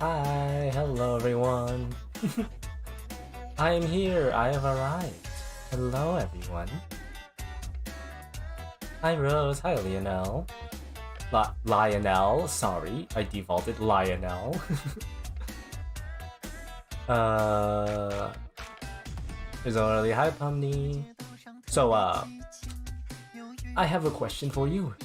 Hi, hello everyone. I am here, I have arrived. Hello everyone. Hi Rose, hi Lionel. Lionel, sorry, I defaulted Lionel. There's already hi Pomni. So I have a question for you.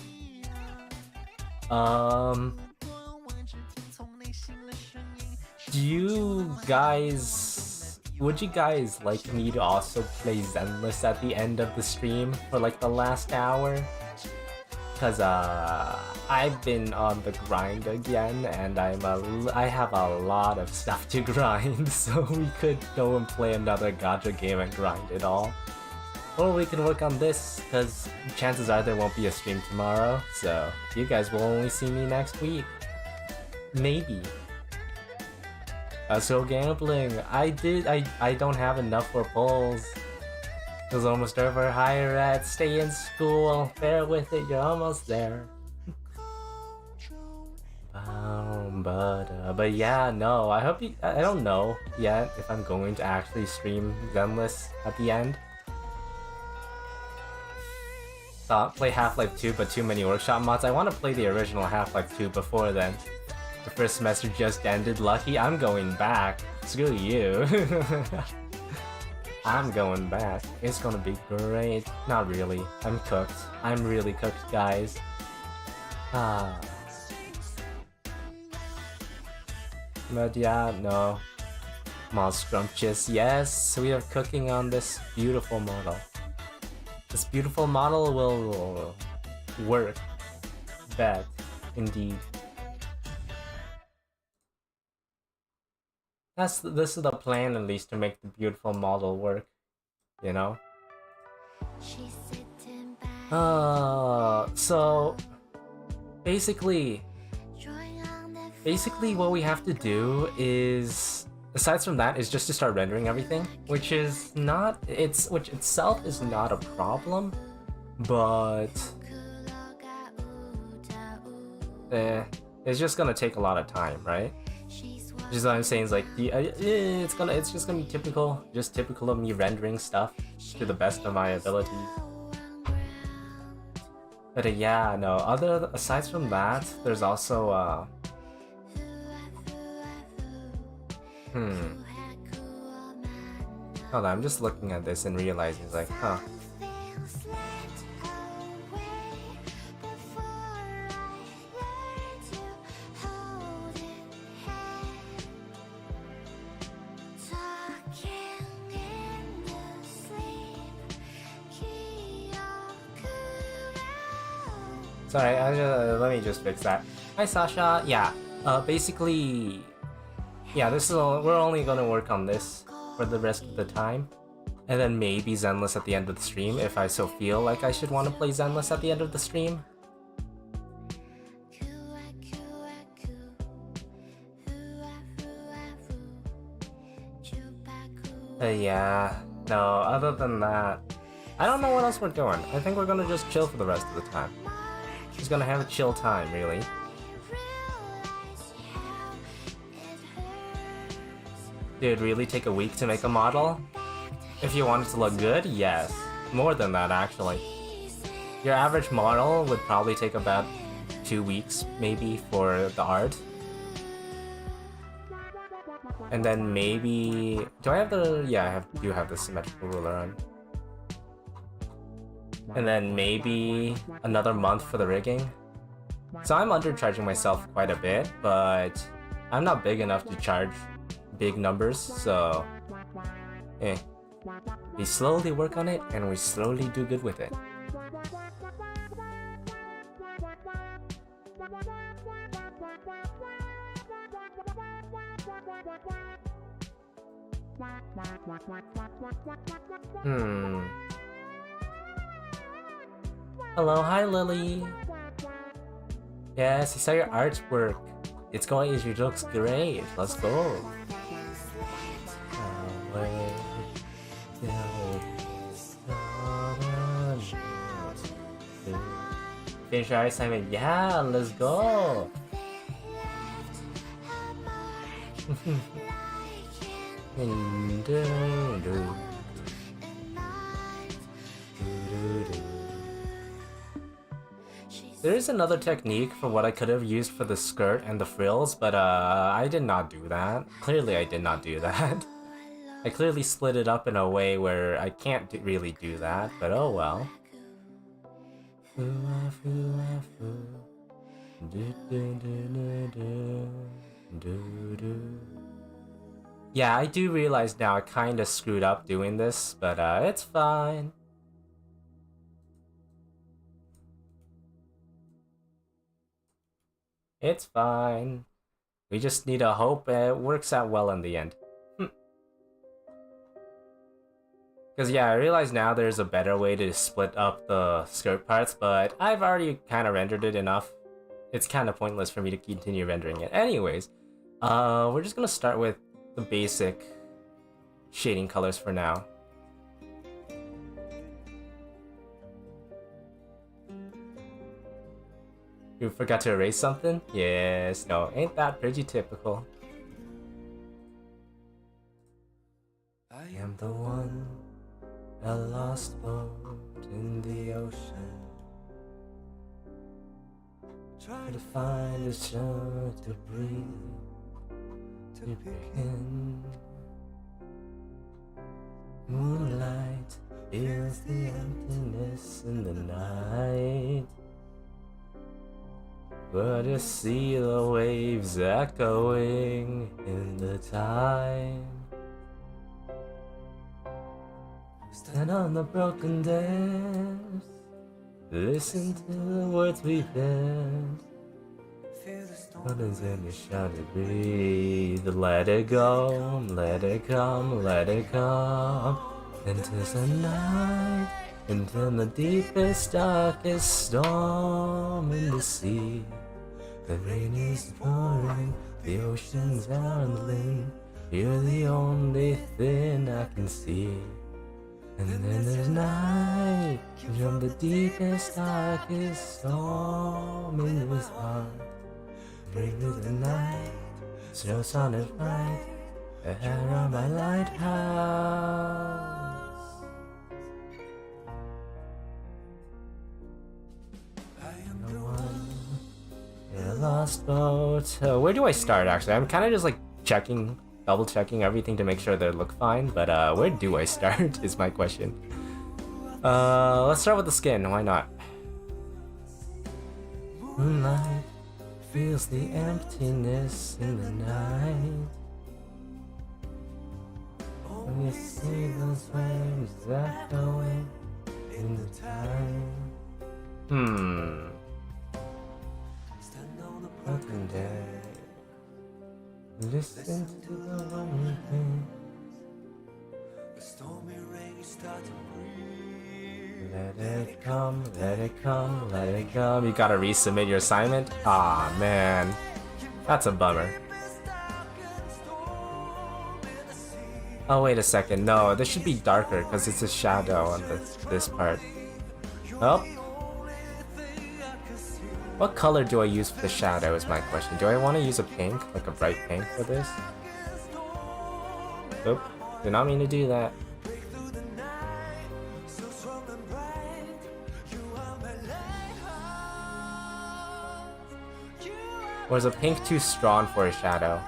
Would you guys like me to also play Zenless at the end of the stream for like the last hour? Cause I've been on the grind again and I have a lot of stuff to grind, so we could go and play another gacha game and grind it all. Or we can work on this, cause chances are there won't be a stream tomorrow, so you guys will only see me next week. Maybe. So gambling. I don't have enough for polls. It was almost over. Hi Red, stay in school. Bear with it, you're almost there. But yeah, no. I don't know yet if I'm going to actually stream Zenless at the end. Thought play Half-Life 2, but too many workshop mods. I want to play the original Half-Life 2 before then. The first semester just ended. Lucky, I'm going back. Screw you. I'm going back. It's gonna be great. Not really. I'm cooked. I'm really cooked, guys. But yeah, no. More scrumptious. Yes, we are cooking on this beautiful model. This beautiful model will work. Bet, indeed. This is the plan, at least, to make the beautiful model work, you know? So basically what we have to do is, aside from that, is just to start rendering everything, which itself is not a problem, but it's just gonna take a lot of time, right? Just what I'm saying is like it's just gonna be typical of me rendering stuff to the best of my abilities. But yeah, no. Aside from that, there's also Hold on, I'm just looking at this and realizing it's like, huh. Sorry, let me just fix that. Hi Sasha. Yeah, basically, yeah, we're only gonna work on this for the rest of the time, and then maybe Zenless at the end of the stream if I so feel like I should want to play Zenless at the end of the stream. Yeah, no. Other than that, I don't know what else we're doing. I think we're gonna just chill for the rest of the time. Just gonna have a chill time, really. Dude, really take a week to make a model? If you want it to look good, yes. More than that, actually. Your average model would probably take about 2 weeks, maybe, for the art. And then maybe... Do I have the... Yeah, I do have the symmetrical ruler on. And then maybe another month for the rigging. So I'm undercharging myself quite a bit, but I'm not big enough to charge big numbers, so we slowly work on it and we slowly do good with it. Hello, hi Lily. Yes, I saw your artwork. It looks great. Let's go. Finish our assignment. Yeah, let's go. There is another technique for what I could have used for the skirt and the frills, but I did not do that. Clearly I did not do that. I clearly split it up in a way where I can't really do that, but oh well. Yeah, I do realize now I kinda screwed up doing this, but it's fine. It's fine. We just need to hope it works out well in the end. Because yeah, I realize now there's a better way to split up the skirt parts, but I've already kind of rendered it enough. It's kind of pointless for me to continue rendering it. Anyways, we're just gonna start with the basic shading colors for now. You forgot to erase something? Yes, no, ain't that pretty typical? I am the one, a lost boat in the ocean. Try to find a shore to breathe, to begin. Moonlight fills the emptiness in the night, but you see the waves echoing in the time. Stand on the broken dams, listen to the words we penned. Runners in the shadow, breathe. Let it go, let it come, let it come. Into the night, into the deepest, darkest storm in the sea. The rain is pouring, the ocean's howling. You're the only thing I can see. And then there's night, from the deepest, darkest storm in this heart. Bring me the night, snow sun is bright, around my lighthouse. I am the one in a lost boat. Where do I start actually? I'm kind of just like checking, double checking everything to make sure they look fine, but where do I start is my question. Let's start with the skin, why not? Moonlight feels the emptiness in the night. When you see those waves echoing in the time. Stand on the broken day, listen to the lonely pain. The stormy rain start to breathe. Let it come, let it come, let it come. You gotta resubmit your assignment? Aw, man. That's a bummer. Oh, wait a second. No, this should be darker because it's a shadow on this part. Oh. What color do I use for the shadow is my question. Do I want to use a pink, like a bright pink for this? Oop, did not mean to do that. Or is a pink too strong for a shadow?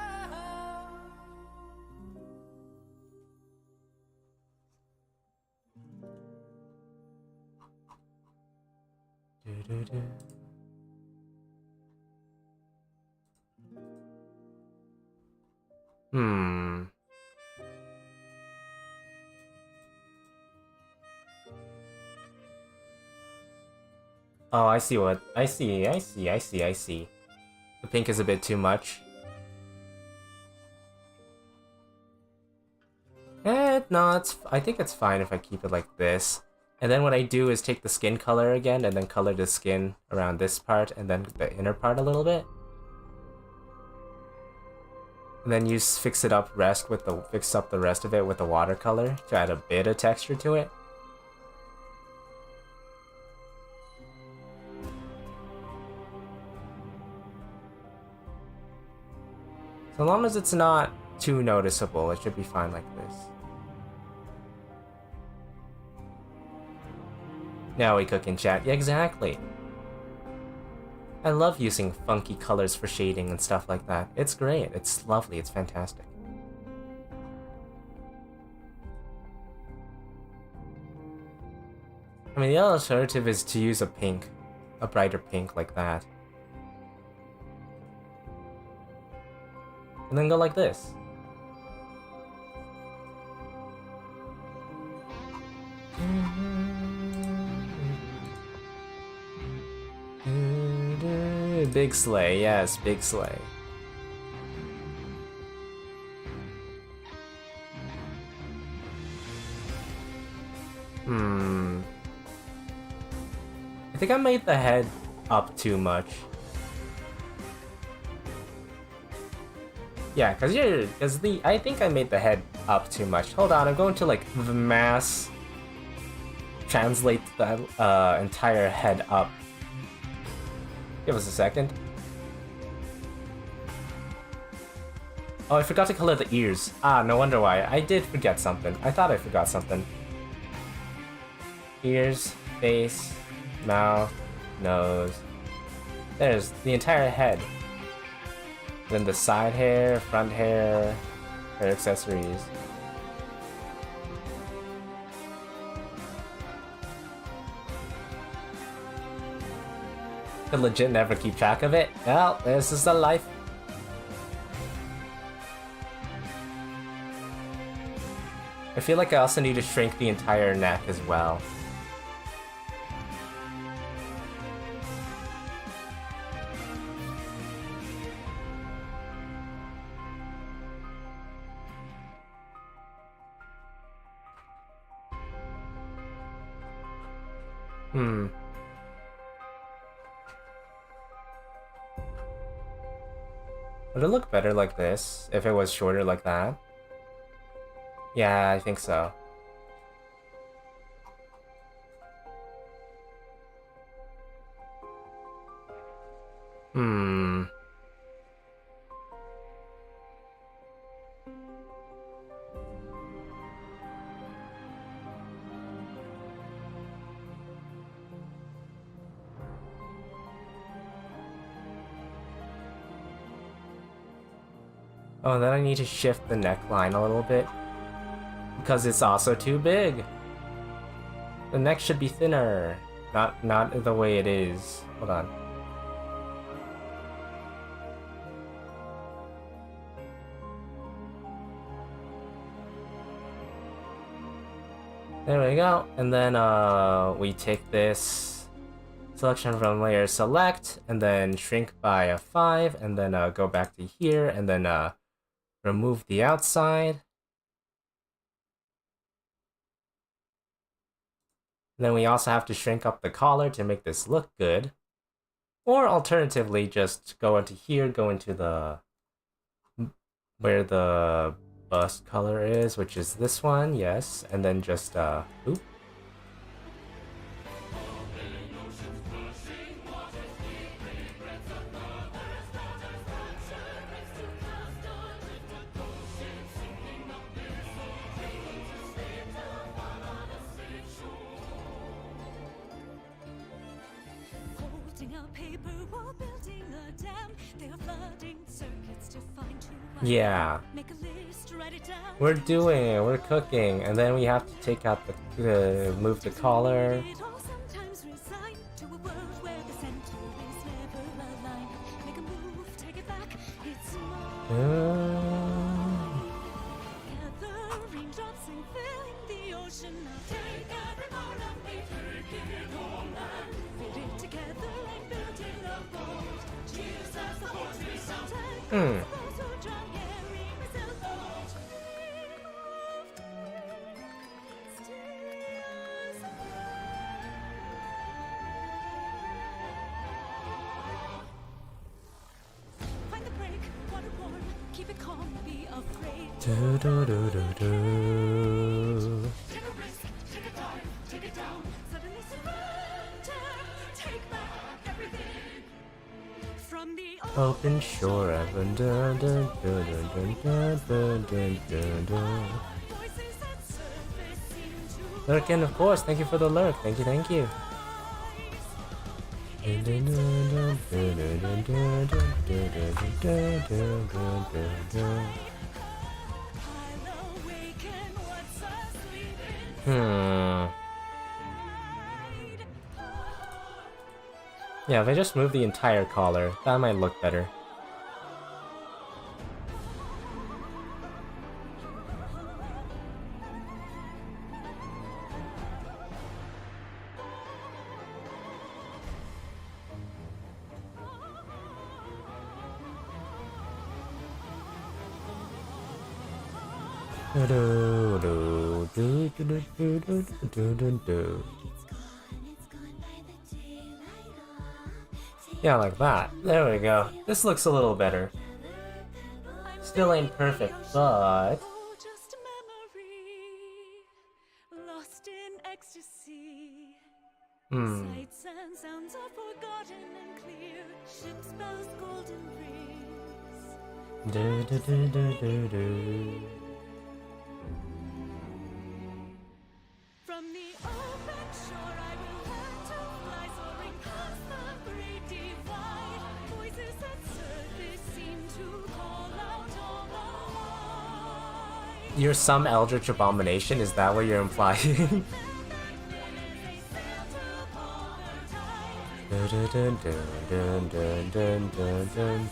Hmm. Oh, I see what... I see. The pink is a bit too much. No, I think it's fine if I keep it like this. And then what I do is take the skin color again, and then color the skin around this part, and then the inner part a little bit. And then you fix up the rest of it with the watercolor to add a bit of texture to it. So long as it's not too noticeable, it should be fine like this. Now we cook in chat. Yeah, exactly. I love using funky colors for shading and stuff like that. It's great. It's lovely. It's fantastic. I mean, the alternative is to use a brighter pink like that. And then go like this. Big sleigh, yes, big sleigh. I think I made the head up too much. Yeah, I think I made the head up too much. Hold on, I'm going to like mass translate the entire head up. Give us a second. Oh, I forgot to color the ears. Ah, no wonder why. I did forget something. I thought I forgot something. Ears, face, mouth, nose. There's the entire head. Then the side hair, front hair, hair accessories. Could legit never keep track of it. Well, this is the life. I feel like I also need to shrink the entire neck as well. Would it look better like this if it was shorter like that? Yeah, I think so. Oh, and then I need to shift the neckline a little bit because it's also too big. The neck should be thinner, not the way it is. Hold on. There we go. And then we take this selection from layer select and then shrink by a 5 and then go back to here and then remove the outside. And then we also have to shrink up the collar to make this look good. Or alternatively, just go into here, go into the where the bust color is, which is this one, yes, and then just oop. Yeah. We're cooking, and then we have to take out move the collar. Hmm. Do, do, do, do, do. Open shore, dun, dun, dun, dun, dun, dun, dun, dun, dun, dun. Lurkin, of course. Thank you for the lurk. Thank you, thank you. Yeah, if I just move the entire collar, that might look better. Yeah, like that. There we go. This looks a little better. Still ain't perfect, but... Sights and sounds are forgotten and clear. Ships bells golden rings. Do do do do do do. From the open shore I will learn to fly, soaring past the great divide. Voices at surface seem to call out all the light. You're some eldritch abomination? Is that what you're implying? Dun, dun, dun, dun, dun, dun, dun, dun,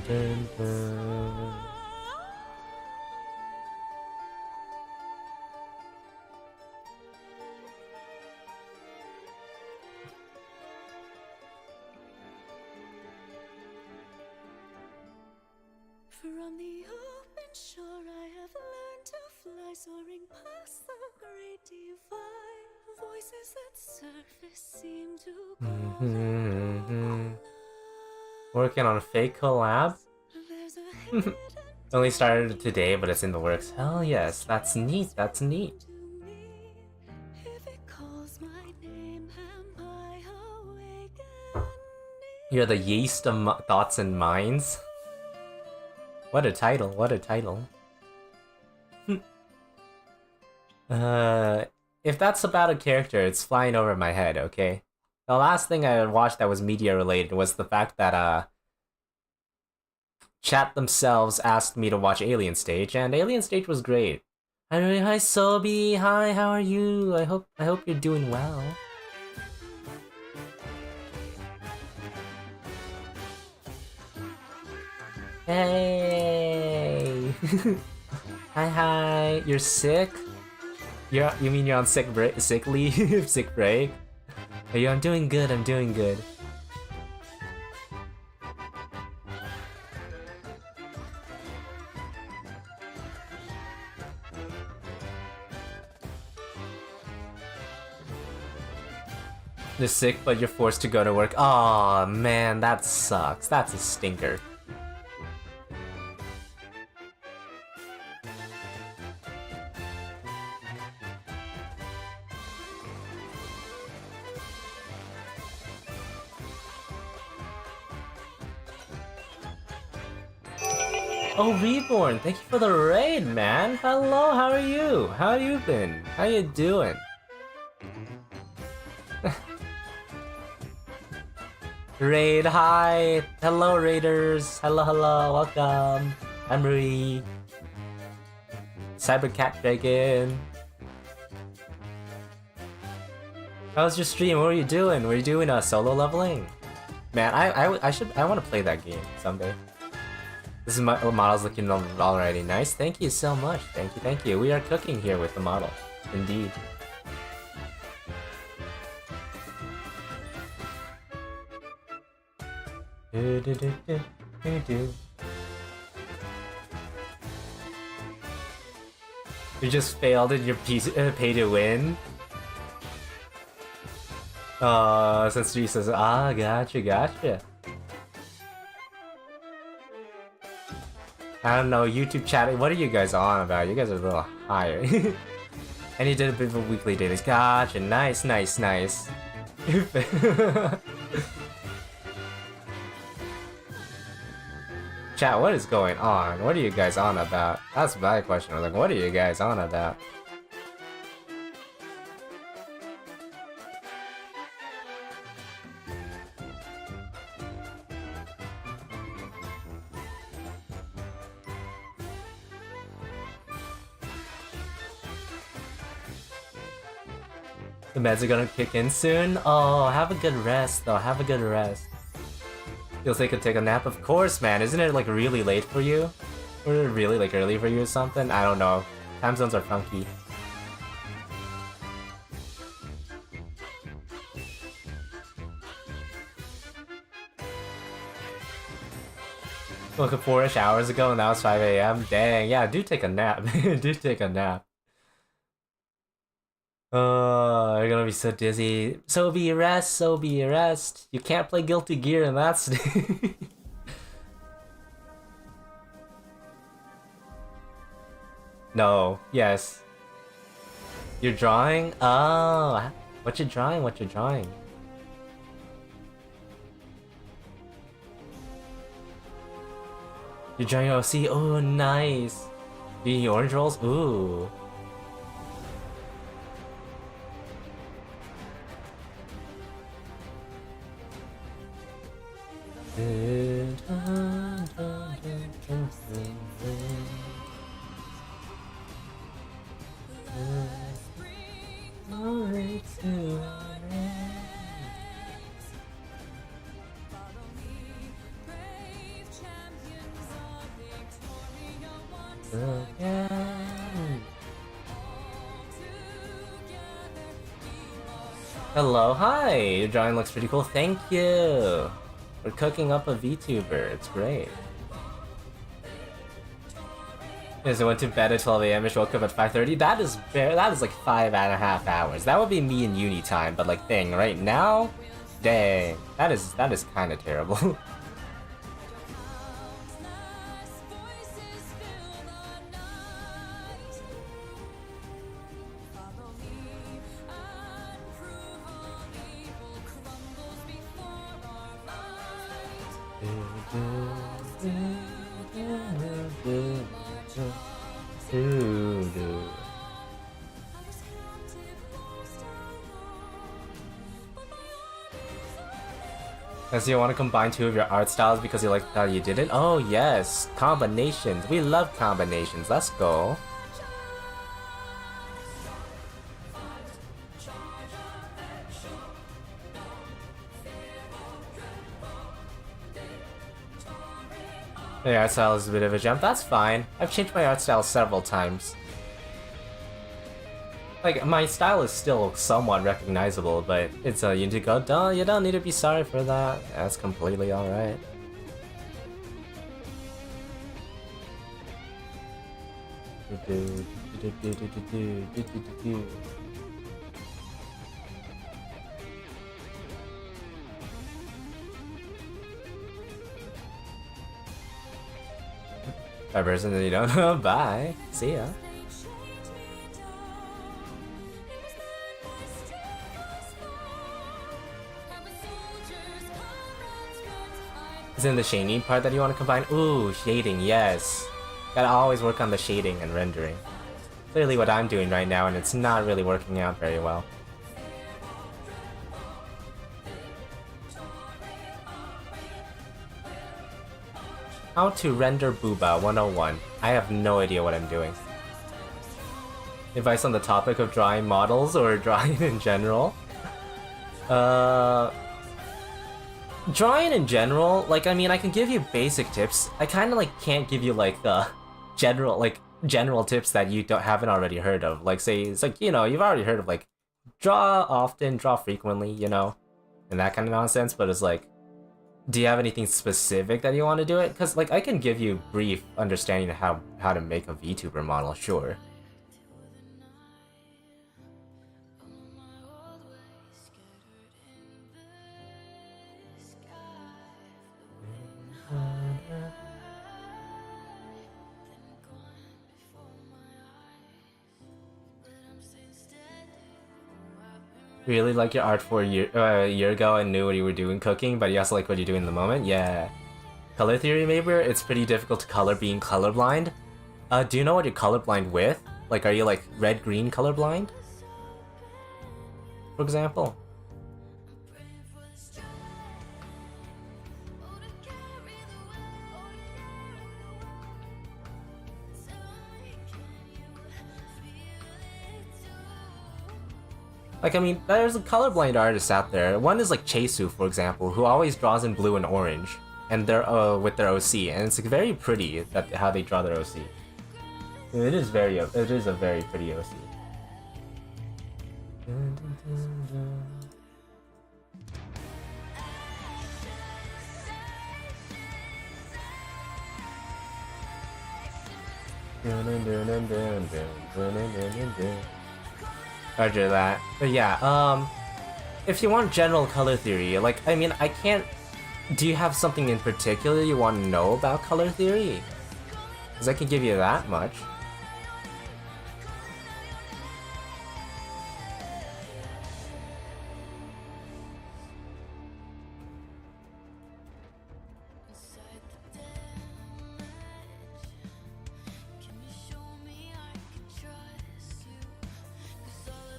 dun, dun. From the open shore I have learned to fly, soaring past the great divide. Voices at surface seem to Working on a fake collab? Only started today, but it's in the works. Hell yes, that's neat, that's neat. You're the yeast of thoughts and minds? What a title, what a title. If that's about a character, it's flying over my head, okay? The last thing I watched that was media related was the fact that, chat themselves asked me to watch Alien Stage, and Alien Stage was great. Hi Sobi, hi, how are you? I hope you're doing well. Hey! Hi, you're sick? You mean you're on sick leave? Sick break? Hey, I'm doing good, I'm doing good. You're sick, but you're forced to go to work. Aw, man, that sucks. That's a stinker. Oh, Reborn, thank you for the raid, man. Hello, how are you? How you been? How you doing? Raid, hi! Hello, raiders! Hello, welcome! I'm Rui. Cybercat Dragon. How was your stream? What were you doing? Were you doing solo leveling? Man, I want to play that game someday. This is my model's looking already nice. Thank you so much. Thank you. We are cooking here with the model. Indeed. You just failed in your pay to win? Since G says, gotcha. I don't know, YouTube chat, what are you guys on about? You guys are a little higher. And you did a bit of a weekly dailies. Gotcha, nice. Chat, what is going on? What are you guys on about? That's my question. I was like, what are you guys on about? The meds are gonna kick in soon? Oh, have a good rest though, have a good rest. You'll take a nap? Of course, man. Isn't it like really late for you? Or really like early for you or something? I don't know. Time zones are funky. Woke up 4-ish hours ago and now it's 5 AM. Dang, yeah, do take a nap. Do take a nap. Oh, you're gonna be so dizzy. So be rest. You can't play Guilty Gear in that state. No, yes. You're drawing? Oh, what you drawing? You're drawing OC? Oh, nice. Do you need orange rolls? Ooh. Hello, hi! Your drawing looks pretty cool, thank you! We're cooking up a VTuber, it's great. Yes, I went to bed at 12 AM and woke up at 5:30. That is like 5.5 hours. That would be me in uni time, but like thing, right now? Dang, that is kinda terrible. So you want to combine two of your art styles because you like how you did it? Oh yes, combinations. We love combinations. Let's go. The art style is a bit of a jump. That's fine. I've changed my art style several times. Like, my style is still somewhat recognizable, but it's you need to go, duh, you don't need to be sorry for that. That's completely alright. By person that you don't know, bye. See ya. Is it in the shading part that you want to combine? Ooh, shading, yes. Gotta always work on the shading and rendering. Clearly what I'm doing right now, and it's not really working out very well. How to render Booba 101. I have no idea what I'm doing. Advice on the topic of drawing models or drawing in general? Drawing in general, like, I mean, I can give you basic tips. I kind of, like, can't give you, like, general tips that you haven't already heard of. Like, say, it's like, you know, you've already heard of, like, draw often, draw frequently, you know? And that kind of nonsense, but it's like, do you have anything specific that you want to do it? Because, like, I can give you brief understanding of how to make a VTuber model, sure. Really like your art for a year ago and knew what you were doing cooking, but you also like what you're doing in the moment? Yeah. Color theory, maybe? It's pretty difficult to color being colorblind. Do you know what you're colorblind with? Like, are you like red-green colorblind? For example? Like, I mean, there's colorblind artists out there. One is like Chesu, for example, who always draws in blue and orange, and they're with their OC, and it's like, very pretty that how they draw their OC. It is a very pretty OC. Roger that. But yeah, if you want general color theory, like, I mean, I can't... Do you have something in particular you want to know about color theory? Because I can give you that much.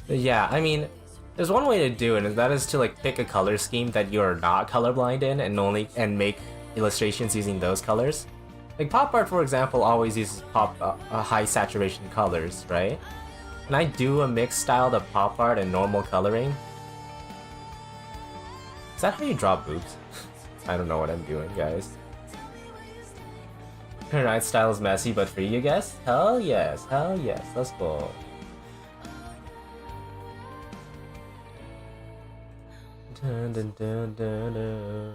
But yeah, I mean, there's one way to do it, and that is to like pick a color scheme that you're not colorblind in, and make illustrations using those colors. Like pop art, for example, always uses high saturation colors, right? Can I do a mixed style of pop art and normal coloring? Is that how you draw boobs? I don't know what I'm doing, guys. Her night style is messy, but free, you guess? Hell yes, let's go. Dun, dun, dun, dun, dun.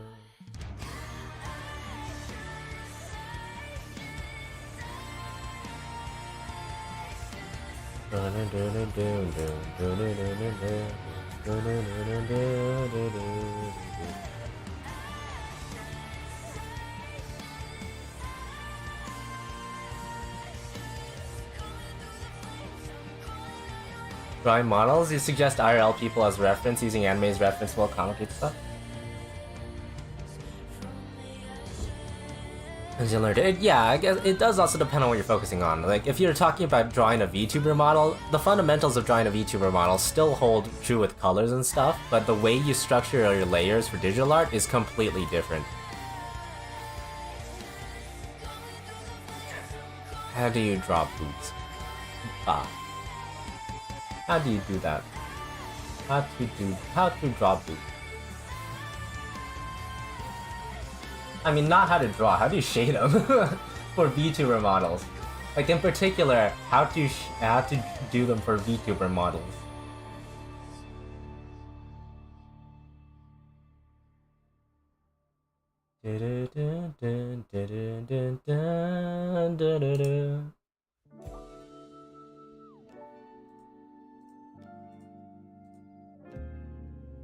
Drawing models? You suggest IRL people as reference, using anime as reference while complicated stuff? Yeah, I guess it does also depend on what you're focusing on. Like, if you're talking about drawing a VTuber model, the fundamentals of drawing a VTuber model still hold true with colors and stuff, but the way you structure your layers for digital art is completely different. How do you draw boobs? How do you do that? How to draw boobs? I mean, not how to draw, how do you shade them for VTuber models? Like, in particular, how to do them for VTuber models.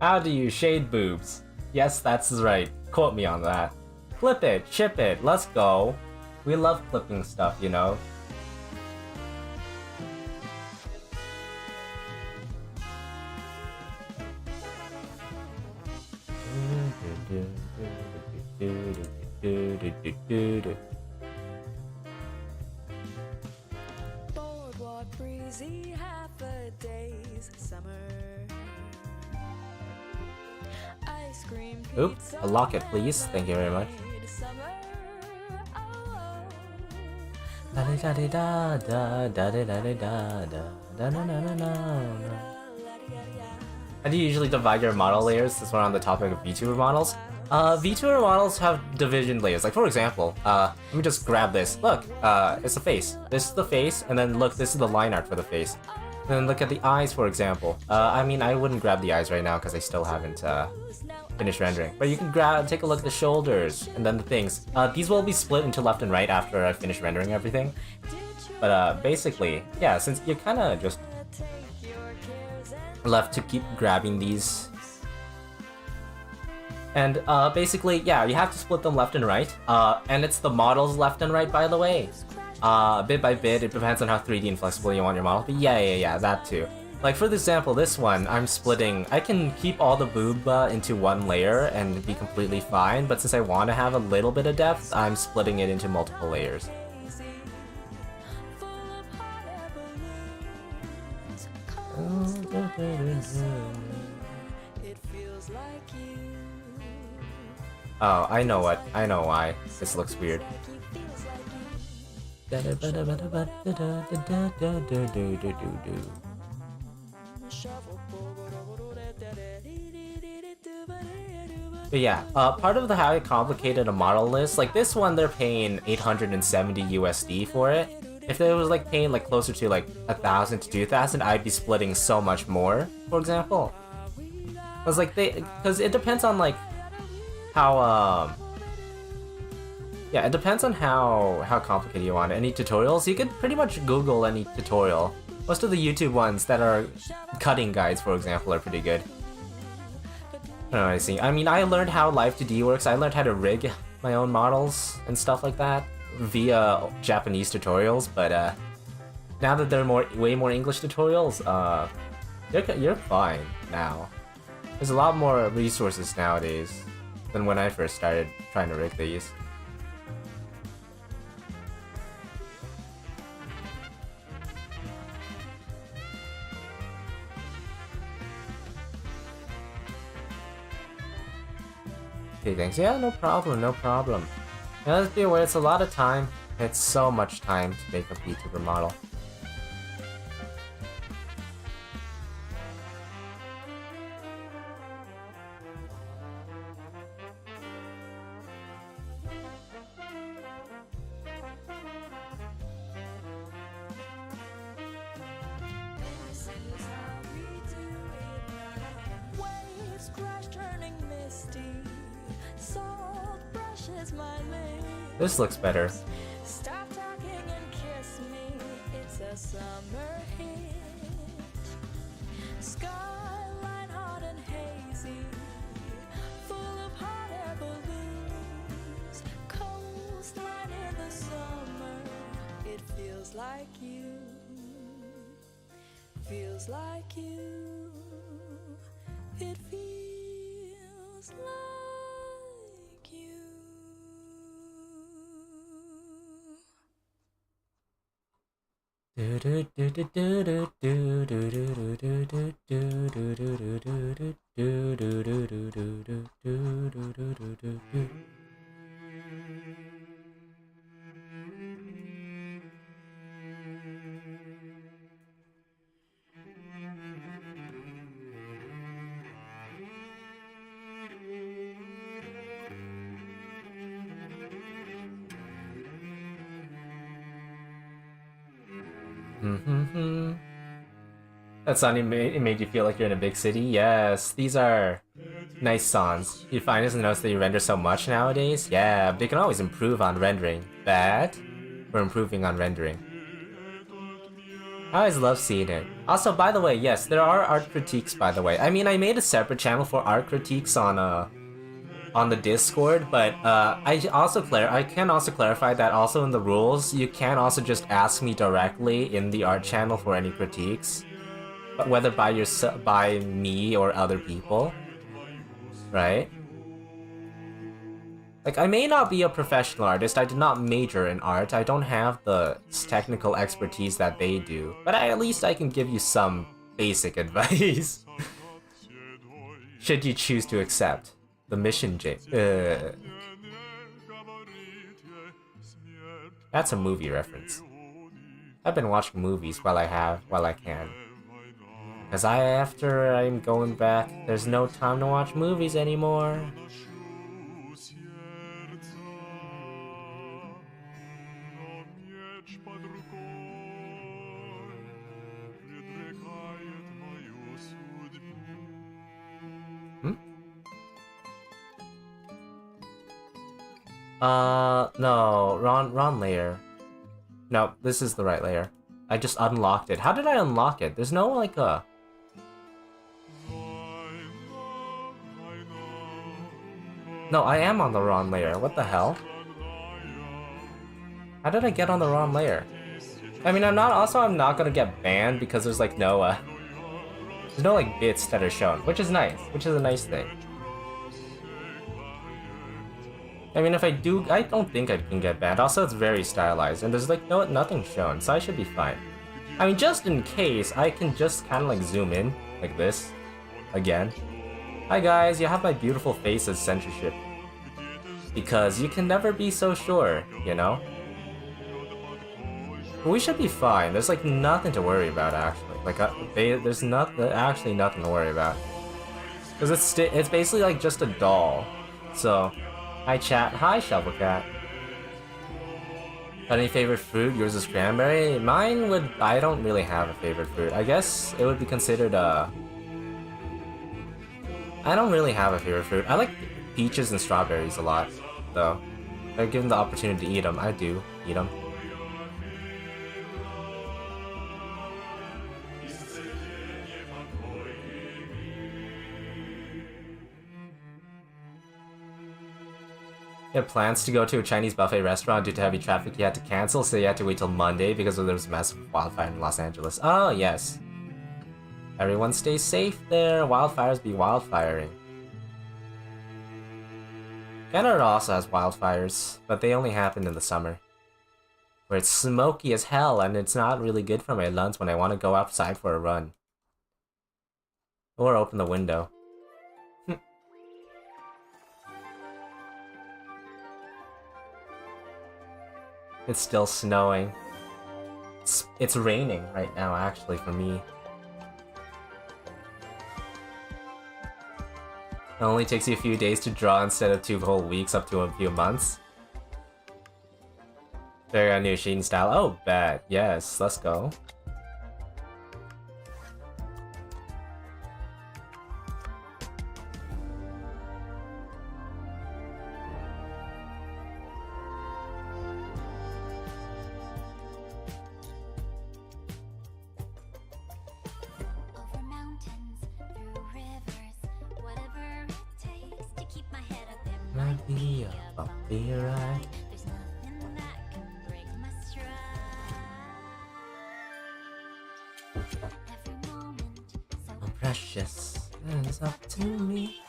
How do you shade boobs? Yes, that's right. Quote me on that. Flip it, ship it, let's go. We love flipping stuff, you know? Boardwalk breezy, half a day's summer. Ice cream. Oop, a locket, please. Thank you very much. How do you usually divide your model layers since we're on the topic of VTuber models? VTuber models have division layers. Like, for example, let me just grab this. Look, it's the face. This is the face, and then look, this is the line art for the face. And then look at the eyes, for example. I mean, I wouldn't grab the eyes right now because I still haven't finished rendering. But you can take a look at the shoulders, and then the things. These will be split into left and right after I finish rendering everything. But basically, yeah, since you're kind of just left to keep grabbing these And basically, yeah, you have to split them left and right. And it's the models left and right, by the way. Bit by bit, it depends on how 3D and flexible you want your model. But yeah, that too. Like for example, this one, I'm splitting. I can keep all the boob into one layer and be completely fine. But since I want to have a little bit of depth, I'm splitting it into multiple layers. Oh, I know what. I know why. This looks weird. But yeah, part of how complicated a model is, like this one, they're paying 870 USD for it. If they was like paying like closer to like 1,000 to 2,000, I'd be splitting so much more. For example, because it depends on like how yeah, it depends on how complicated you want it. Any tutorials, you could pretty much Google any tutorial. Most of the YouTube ones that are cutting guides, for example, are pretty good. I don't know what I see. I mean, I learned how Live 2D works. I learned how to rig my own models and stuff like that via Japanese tutorials. But now that there are way more English tutorials, you're fine now. There's a lot more resources nowadays than when I first started trying to rig these. Okay, thanks. Yeah, no problem, no problem. Now, let's be aware, it's a lot of time. It's so much time to make a VTuber model. This looks better. Stop talking and kiss me. It's a summer hit. Skyline hot and hazy, full of hot air balloons. Coastline in the summer. It feels like you. Feels like you. It feels like you. That song, it made you feel like you're in a big city? Yes, these are nice songs. You find us and notice that you render so much nowadays? Yeah, they can always improve on rendering. Bad? We're improving on rendering. I always love seeing it. Also, by the way, yes, there are art critiques, by the way. I mean, I made a separate channel for art critiques on the Discord, but I can also clarify that also in the rules, you can also just ask me directly in the art channel for any critiques, but whether by me or other people, right? Like, I may not be a professional artist, I did not major in art, I don't have the technical expertise that they do, but at least I can give you some basic advice. Should you choose to accept the mission, That's a movie reference. I've been watching movies while I can. Cause after I'm going back, there's no time to watch movies anymore. No, wrong layer. No, this is the right layer. I just unlocked it. How did I unlock it? There's no, like, No, I am on the wrong layer. What the hell? How did I get on the wrong layer? I mean, I'm not gonna get banned because there's like there's no like bits that are shown, which is nice, which is a nice thing. I mean, if I do, I don't think I can get banned. Also, it's very stylized, and there's like nothing shown, so I should be fine. I mean, just in case, I can just kind of like zoom in like this again. Hi guys, you have my beautiful face as censorship. Because you can never be so sure, you know? We should be fine. There's like nothing to worry about actually. Like there's actually nothing to worry about. Because it's basically like just a doll. So, hi chat. Hi Shovelcat. Got any favorite fruit? Yours is cranberry? Mine would... I don't really have a favorite fruit. I guess it would be considered I don't really have a favorite fruit. I like peaches and strawberries a lot, though. If I'm given the opportunity to eat them, I do eat them. He had plans to go to a Chinese buffet restaurant due to heavy traffic he had to cancel, so he had to wait till Monday because there was a massive wildfire in Los Angeles. Oh, yes. Everyone stay safe there. Wildfires be wildfiring. Canada also has wildfires, but they only happen in the summer. Where it's smoky as hell and it's not really good for my lungs when I want to go outside for a run. Or open the window. It's still snowing. It's raining right now, actually, for me. It only takes you a few days to draw instead of 2 whole weeks up to a few months. Figure out new shading style. Oh, bet. Yes, let's go. Might be a bumpy ride. Oh, precious, and it's up to me.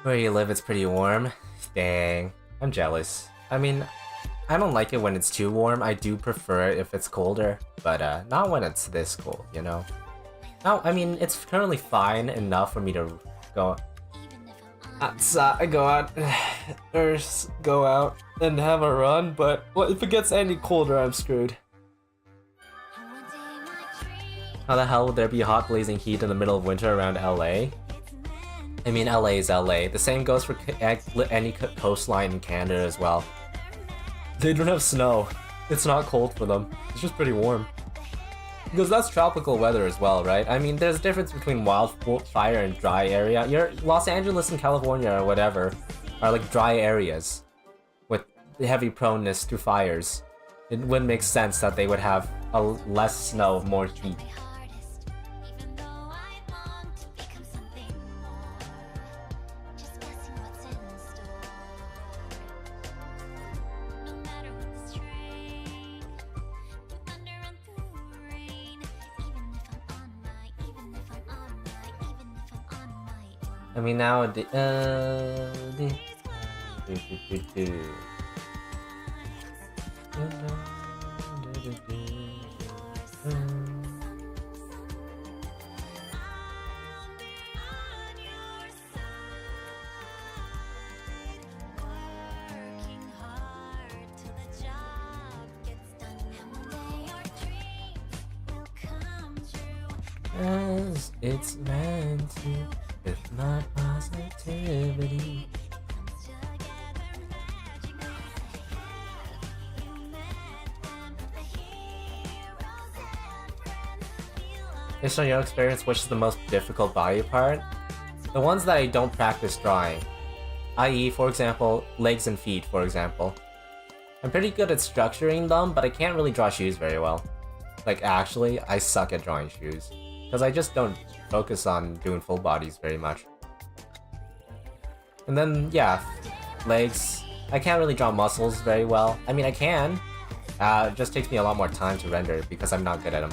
Where you live, it's pretty warm. Dang, I'm jealous. I mean, I don't like it when it's too warm. I do prefer it if it's colder, but not when it's this cold, you know? Now, I mean, it's currently fine enough for me to go outside, go out and have a run, but well, if it gets any colder, I'm screwed. How the hell would there be hot blazing heat in the middle of winter around LA? I mean, LA is LA. The same goes for any coastline in Canada as well. They don't have snow. It's not cold for them. It's just pretty warm. Because that's tropical weather as well, right? I mean, there's a difference between wildfire and dry area. Los Angeles and California or whatever are like dry areas with heavy proneness to fires. It would make sense that they would have less snow, more heat. I mean, nowadays, as it's meant to. With my positivity. Based on your experience, which is the most difficult body part? The ones that I don't practice drawing. I.e., for example, legs and feet, for example. I'm pretty good at structuring them, but I can't really draw shoes very well. Like actually, I suck at drawing shoes. Because I just don't focus on doing full bodies very much. And then, yeah, legs. I can't really draw muscles very well. I mean, I can. It just takes me a lot more time to render because I'm not good at them.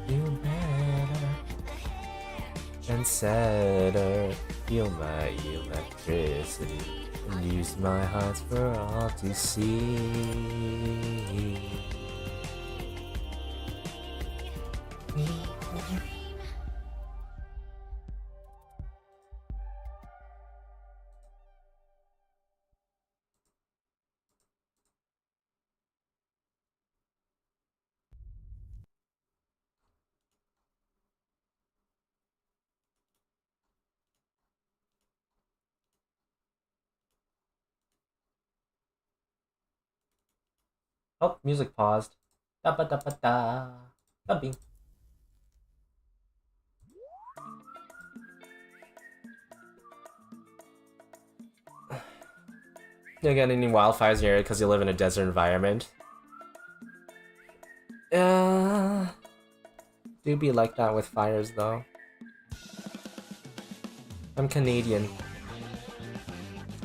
You better consider, feel my electricity, and use my heart for all to see. Oh, music paused. Da ba da ba da. Dubbing. You get any wildfires in your area because you live in a desert environment? Do be like that with fires though. I'm Canadian.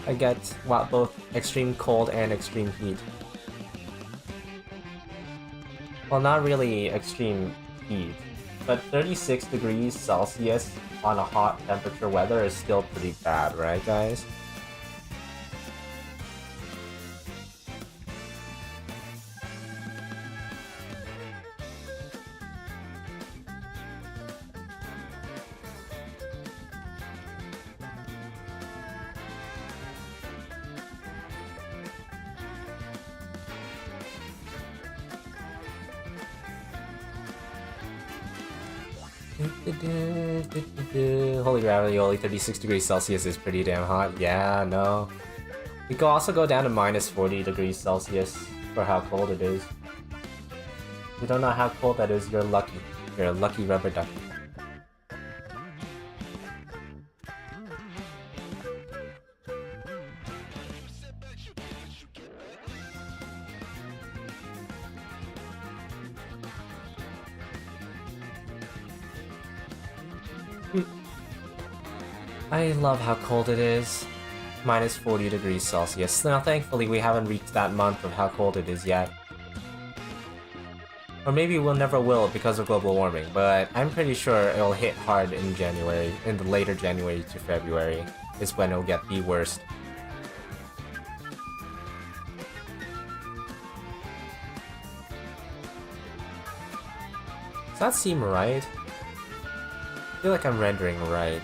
I get both extreme cold and extreme heat. Well, not really extreme heat, but 36 degrees Celsius on a hot temperature weather is still pretty bad, right guys? Holy ravioli, 36 degrees Celsius is pretty damn hot. Yeah, no. You can also go down to minus 40 degrees Celsius for how cold it is. If you don't know how cold that is, you're lucky. You're a lucky rubber ducky. I love how cold it is. Minus 40 degrees Celsius. Now thankfully we haven't reached that month of how cold it is yet. Or maybe we'll never will because of global warming, but I'm pretty sure it'll hit hard in January, in the later January to February is when it'll get the worst. Does that seem right? I feel like I'm rendering right.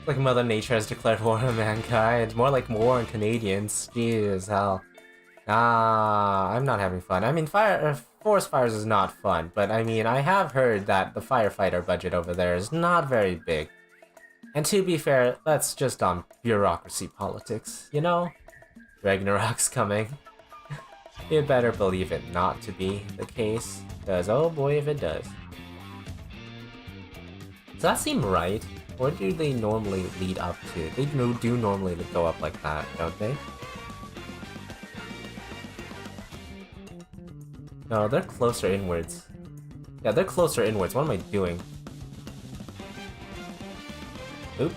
Like Mother Nature has declared war on mankind. More like war on Canadians. Jeez, hell. I'm not having fun. I mean, forest fires is not fun, but I mean, I have heard that the firefighter budget over there is not very big. And to be fair, that's just on bureaucracy politics, you know? Ragnarok's coming. You better believe it not to be the case, because oh boy if it does. Does that seem right? Or do they normally lead up to? They do normally go up like that, don't they? No, they're closer inwards. Yeah, they're closer inwards. What am I doing? Oop.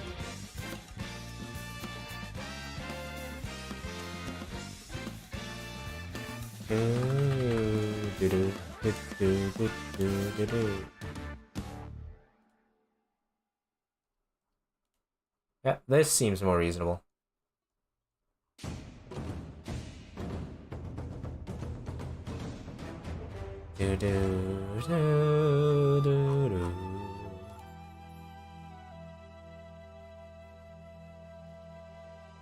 Yeah, this seems more reasonable.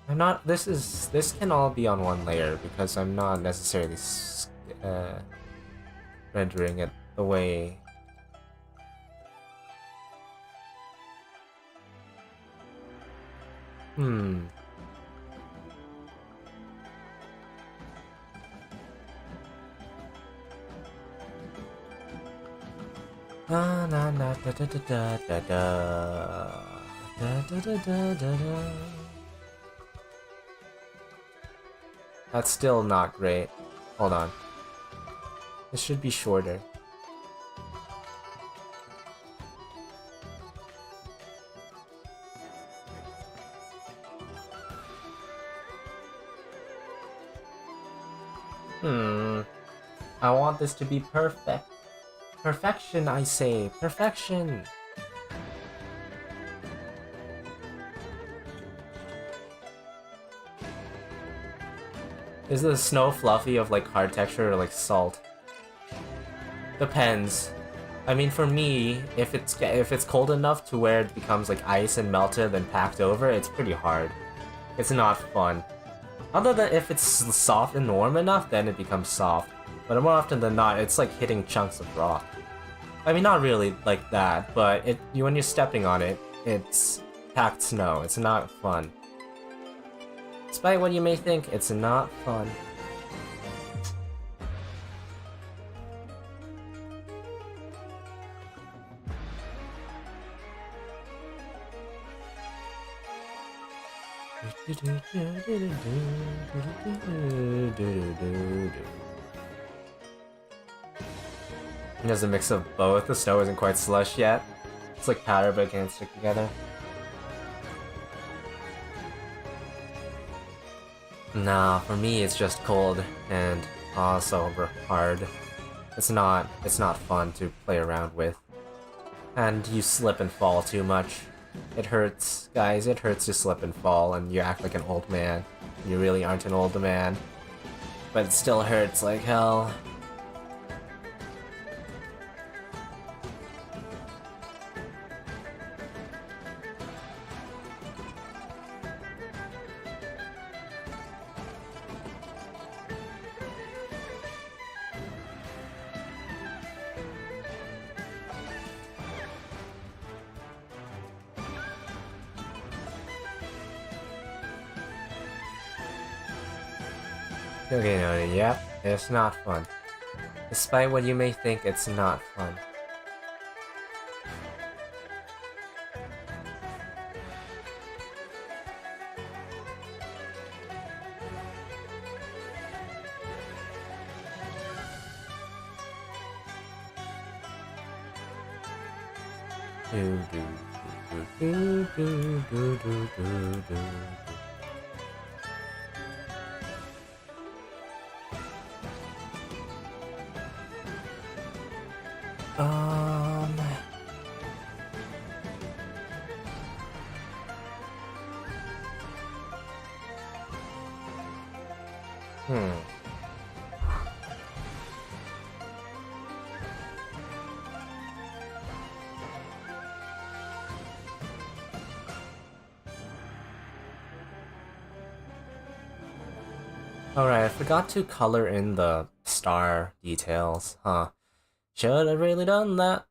I'm not. This can all be on one layer because I'm not necessarily rendering it the way Hmm. Na na na da da da da da da da da da da da. That's still not great. Hold on. This should be shorter. I want this to be perfect. Perfection, I say. Perfection. Is the snow fluffy of like hard texture or like salt? Depends. I mean, for me, if it's cold enough to where it becomes like ice and melted and packed over, it's pretty hard. It's not fun. Other than if it's soft and warm enough, then it becomes soft. But more often than not, it's like hitting chunks of rock. I mean, not really like that, but when you're stepping on it, it's packed snow. It's not fun. Despite what you may think, it's not fun. There's a mix of both. The snow isn't quite slush yet. It's like powder but it can't stick together. Nah, for me it's just cold and also hard. It's not fun to play around with. And you slip and fall too much. It hurts, guys, it hurts to slip and fall and you act like an old man. You really aren't an old man. But it still hurts like hell. Okay, no, yep, it's not fun. Despite what you may think, it's not fun. Do do do do do do do do. Alright, I forgot to color in the star details, huh? Should have really done that.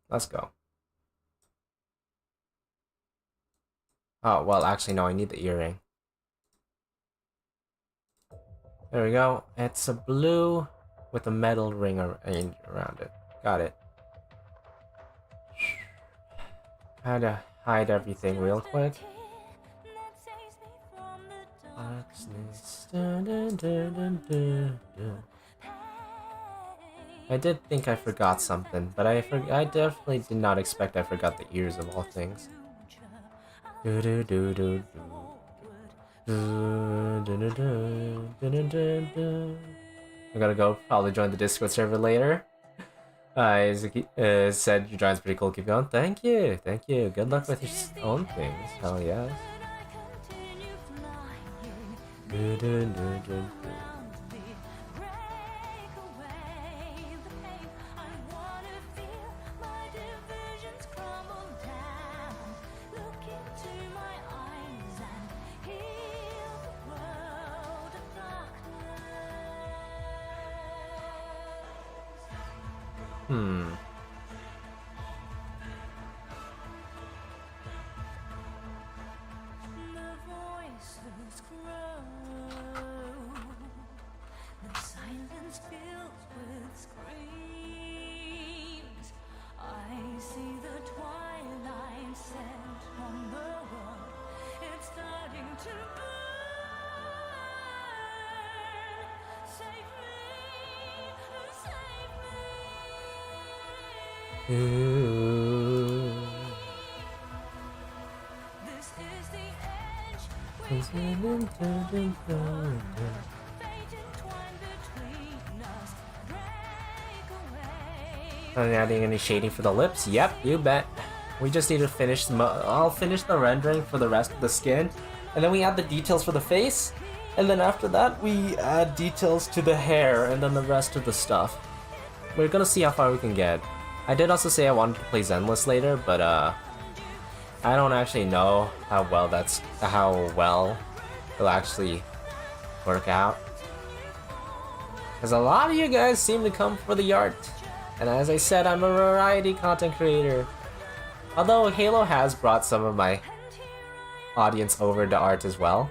Let's go. Oh, well, actually, no, I need the earring. There we go. It's a blue with a metal ring around it. Got it. Had to hide everything real quick. I did think I forgot something, but I definitely did not expect I forgot the ears of all things. I gotta go, probably join the Discord server later. Izuki said your drawing's pretty cool, keep going. Thank you, thank you. Good luck with your own things, hell yes. Ooh. This is the edge. We fate entwined between us. Break away. Are you adding any shading for the lips? Yep, you bet. We just need to finish. I'll finish the rendering for the rest of the skin, and then we add the details for the face, and then after that we add details to the hair, and then the rest of the stuff. We're gonna see how far we can get. I did also say I wanted to play Zenless later, but I don't actually know how well it'll actually work out. Because a lot of you guys seem to come for the art, and as I said, I'm a variety content creator. Although Halo has brought some of my audience over to art as well.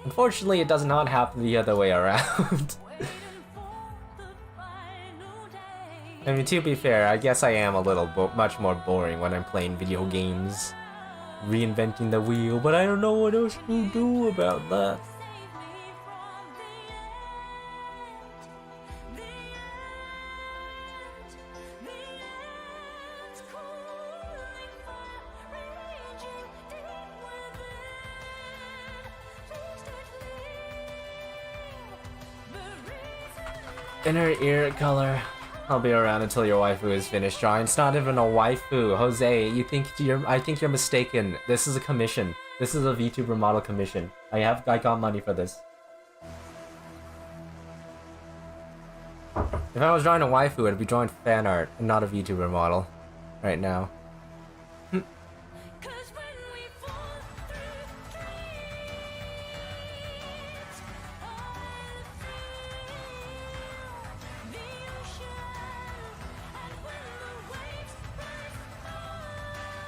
Unfortunately, it does not happen the other way around. I mean, to be fair, I guess I am a little much more boring when I'm playing video games, reinventing the wheel, but I don't know what else to do about that. Inner ear color. I'll be around until your waifu is finished drawing. It's not even a waifu, Jose. I think you're mistaken. This is a commission. This is a VTuber model commission. I got money for this. If I was drawing a waifu, I'd be drawing fan art and not a VTuber model right now.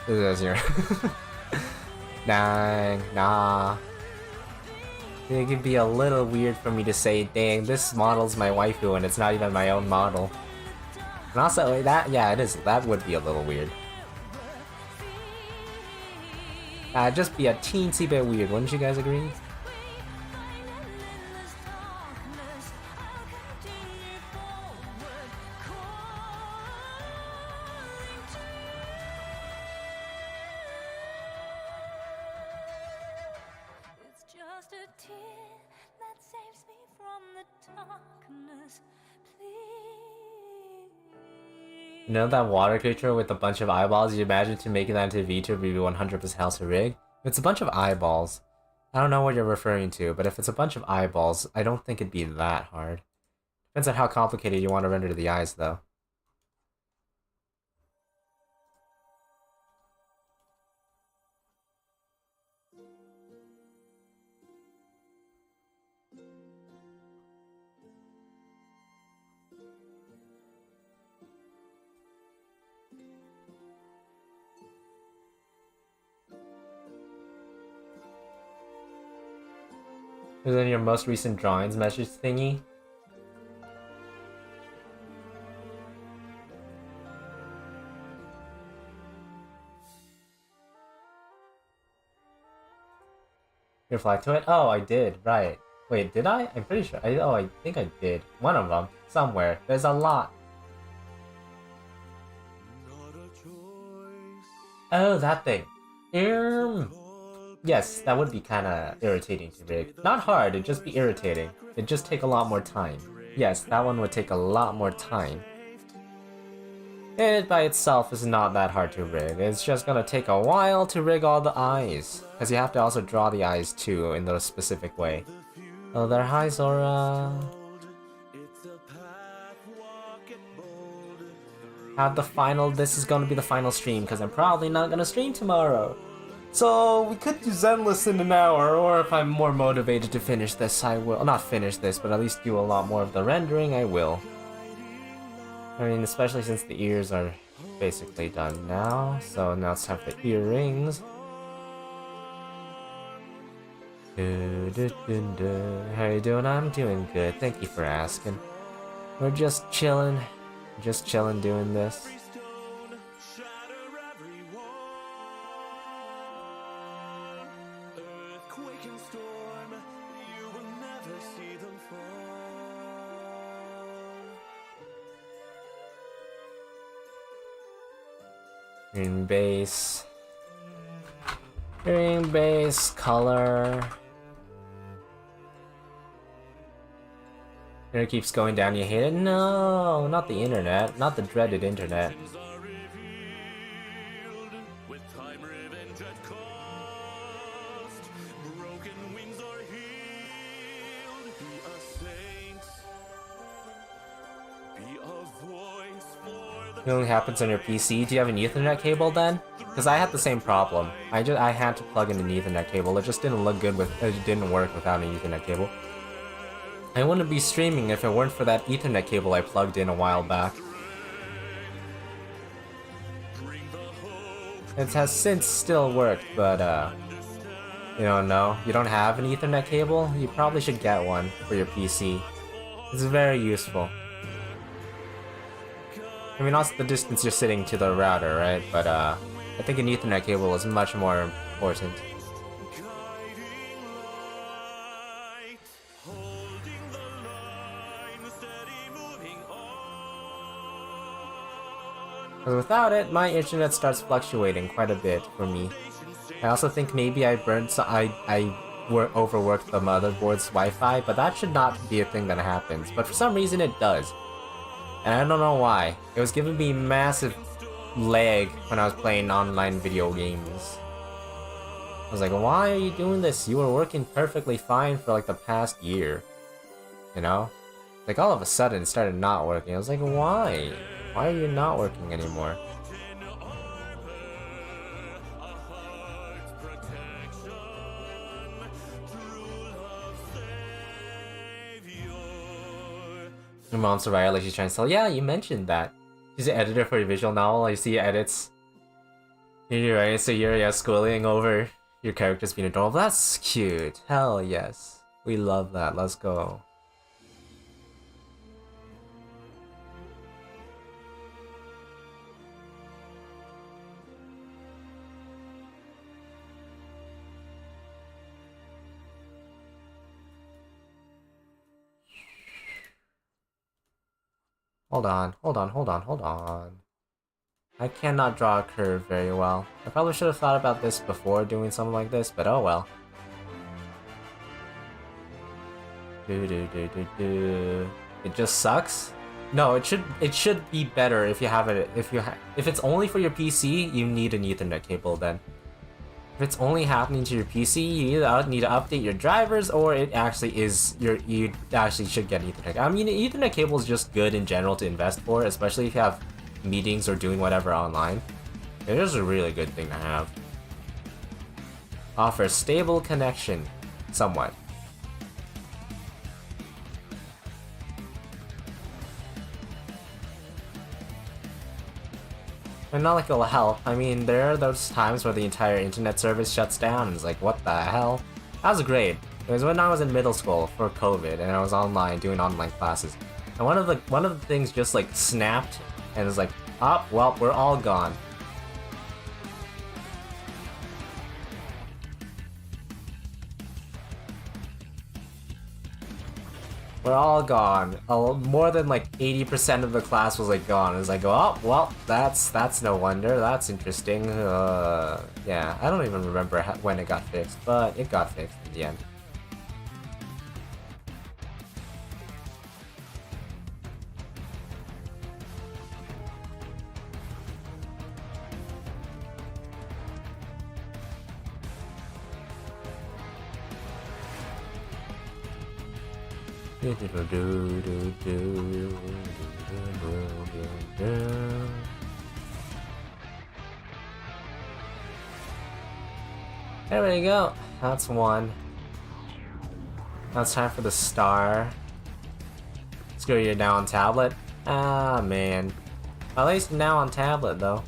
This is your nah. It could be a little weird for me to say, dang, this model's my waifu and it's not even my own model. And also, yeah, it is. That would be a little weird. Just be a teensy bit weird, wouldn't you guys agree? You know that water creature with a bunch of eyeballs? You imagine to making that into a VTuber would be 100% how to rig? If it's a bunch of eyeballs, I don't know what you're referring to, but if it's a bunch of eyeballs, I don't think it'd be that hard. Depends on how complicated you want to render the eyes, though. Is in your most recent drawings message thingy? You reply to it? Oh, I did, right. Wait, did I? I'm pretty sure. I think I did. One of them. Somewhere. There's a lot. Oh, that thing. Yes, that would be kinda irritating to rig. Not hard, it'd just be irritating. It'd just take a lot more time. Yes, that one would take a lot more time. It by itself is not that hard to rig. It's just gonna take a while to rig all the eyes. Because you have to also draw the eyes too in the specific way. Oh, their eyes are have the final, this is gonna be the final stream because I'm probably not gonna stream tomorrow. So we could do Zenless in an hour, or if I'm more motivated to finish this, I will. Not finish this, but at least do a lot more of the rendering, I will. I mean, especially since the ears are basically done now, so now it's time for the earrings. How you doing? I'm doing good, thank you for asking. We're just chilling doing this. Green base. Green base, color. It keeps going down, you hate it? No, not the internet. Not the dreaded internet. It only happens on your PC. Do you have an Ethernet cable then? Because I had the same problem. I had to plug in an Ethernet cable. It just didn't look good with. It didn't work without an Ethernet cable. I wouldn't be streaming if it weren't for that Ethernet cable I plugged in a while back. It has since still worked, but you don't know. You don't have an Ethernet cable? You probably should get one for your PC. It's very useful. I mean, also the distance you're sitting to the router, right? But I think an Ethernet cable is much more important. Because without it, my internet starts fluctuating quite a bit for me. I also think maybe I overworked the motherboard's Wi-Fi, but that should not be a thing that happens. But for some reason it does. And I don't know why. It was giving me massive lag when I was playing online video games. I was like, why are you doing this? You were working perfectly fine for like the past year. You know? Like all of a sudden it started not working. I was like, why? Why are you not working anymore? Your mom's a writer, like she's trying to sell. Yeah, you mentioned that. She's an editor for your visual novel. I see edits. You're right, so you're schooling over your characters being adorable. That's cute. Hell yes. We love that. Let's go. Hold on. I cannot draw a curve very well. I probably should have thought about this before doing something like this, but oh well. It just sucks? No, it should be better if you have it. If it's only for your PC, you need an Ethernet cable then. If it's only happening to your PC, you either need to update your drivers, or it actually is you actually should get an Ethernet. I mean, an Ethernet cable is just good in general to invest for, especially if you have meetings or doing whatever online. It is a really good thing to have. Offers stable connection, somewhat. And not like it'll help. I mean, there are those times where the entire internet service shuts down and it's like, what the hell? That was great. It was when I was in middle school for COVID and I was online doing online classes. And one of the things just like snapped and it was like, oh, well, we're all gone. We're all gone. More than like 80% of the class was like gone. It was like, oh, well, that's no wonder. That's interesting. Yeah, I don't even remember when it got fixed, but it got fixed in the end. There we go. That's one. Now it's time for the star. Screw you, now on tablet. Ah, man. At least now on tablet, though.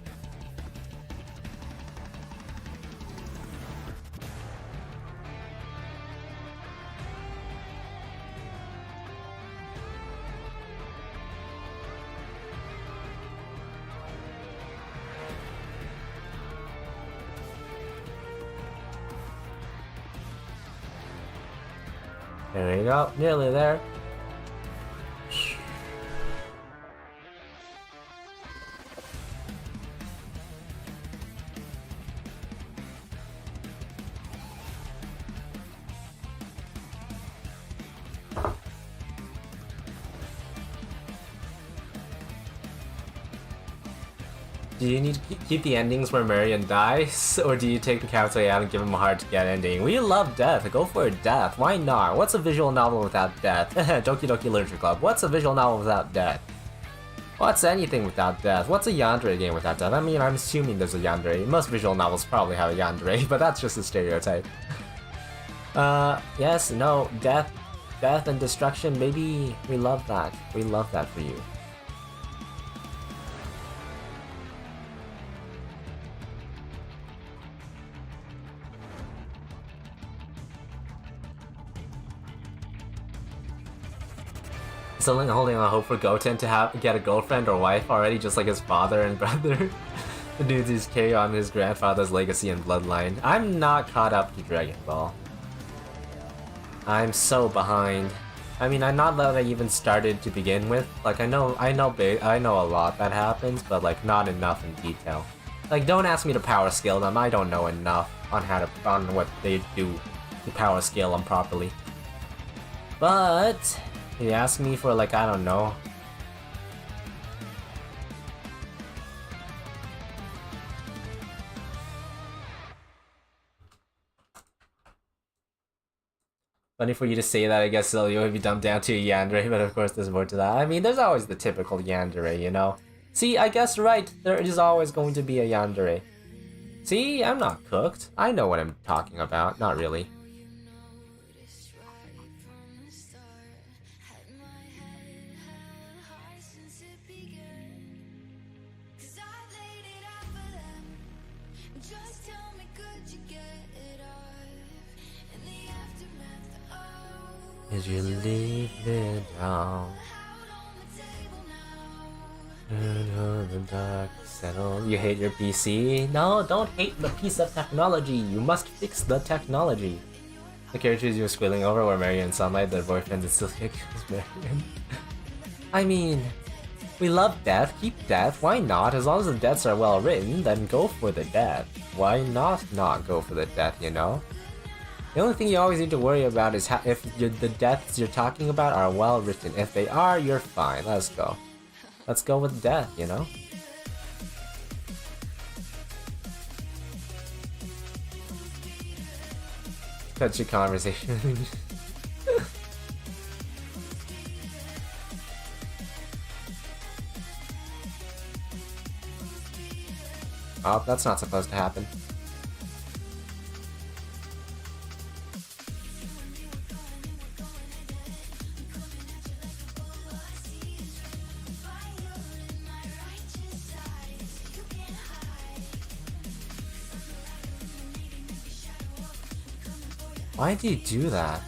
There we go, nearly there. Do you need to keep the endings where Marion dies, or do you take the character out and give him a hard-to-get ending? We love death. Go for a death. Why not? What's a visual novel without death? Doki Doki Literature Club. What's a visual novel without death? What's anything without death? What's a yandere game without death? I mean, I'm assuming there's a yandere. Most visual novels probably have a yandere, but that's just a stereotype. Yes, no, death and destruction, maybe we love that. We love that for you. Someone holding on hope for Goten to get a girlfriend or wife already, just like his father and brother. The dudes who's carry on his grandfather's legacy and bloodline. I'm not caught up to Dragon Ball. I'm so behind. I mean, I'm not that I even started to begin with. Like, I know a lot that happens, but like not enough in detail. Like, don't ask me to power scale them. I don't know enough on what they do to power scale them properly. But you ask me for, like, I don't know. Funny for you to say that, I guess so you would be dumbed down to a yandere, but of course there's more to that. I mean, there's always the typical yandere, you know? See, I guess right, there is always going to be a yandere. See, I'm not cooked. I know what I'm talking about. Not really. Did you leave it down? The dark settle. You hate your PC? No, don't hate the piece of technology. You must fix the technology. The characters you were squealing over were Marion and Sunlight, their boyfriends, and still kills Marion. I mean, we love death. Keep death. Why not? As long as the deaths are well written, then go for the death. Why not go for the death, you know? The only thing you always need to worry about is if the deaths you're talking about are well written. If they are, you're fine. Let's go. Let's go with death, you know? Cut your conversation. Oh, that's not supposed to happen. Why do you do that?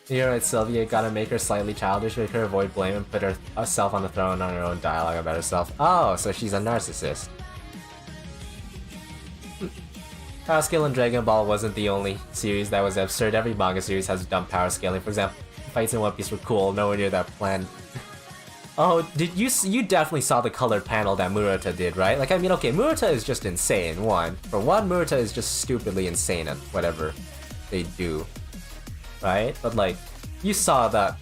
You're right, Sylvia. Gotta make her slightly childish, make her avoid blame, and put herself on the throne on her own dialogue about herself. Oh, so she's a narcissist. Power scale in Dragon Ball wasn't the only series that was absurd. Every manga series has dumb power scaling. For example, fights in One Piece were cool. Nowhere near that planned. Oh, did you definitely saw the colored panel that Murata did, right? Like, I mean, okay, Murata is just insane, For one, Murata is just stupidly insane at whatever they do, right? But, like, you saw the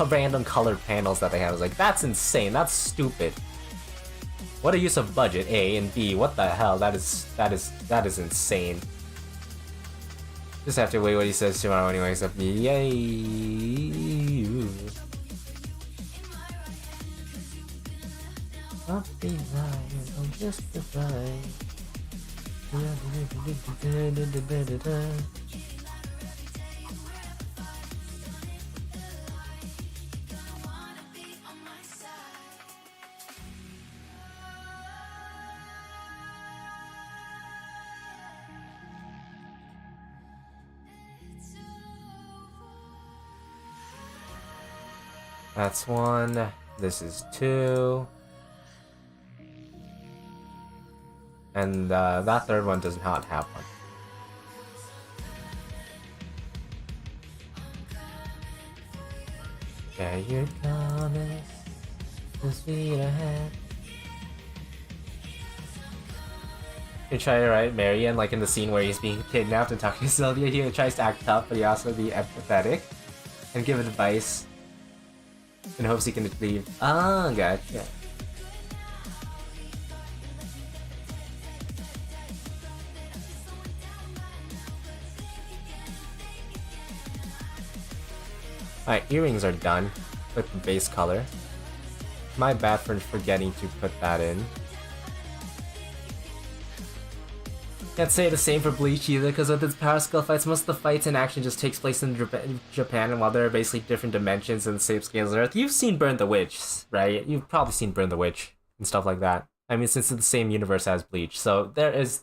random colored panels that they had. I was like, that's insane, that's stupid. What a use of budget, A, and B, what the hell, that is insane. Just have to wait what he says tomorrow when he wakes up. Yay! I'll be lying, I'm justified. That's one. This is two. And that third one does not have one. Yeah, your comments, the speed ahead. You try to write Marion, like in the scene where he's being kidnapped and talking to Sylvia. He tries to act tough, but he also be empathetic and give advice. in hopes he can achieve. Ah, gotcha. Alright, earrings are done with the base color. My bad for forgetting to put that in. Can't say the same for Bleach either, because with its power skill fights, most of the fights and action just takes place in Japan, and while there are basically different dimensions and the same scales of Earth, you've seen Burn the Witch, right? You've probably seen Burn the Witch and stuff like that. I mean, since it's the same universe as Bleach, so there's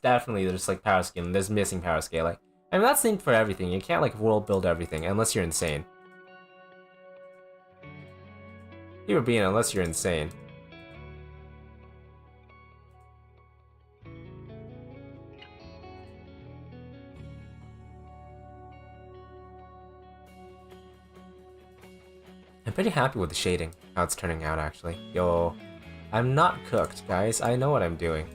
like power scaling, there's missing power scaling. I mean, that's the thing for everything. You can't like world build everything unless you're insane. You were being unless you're insane. I'm pretty happy with the shading, how it's turning out actually. Yo, I'm not cooked, guys. I know what I'm doing.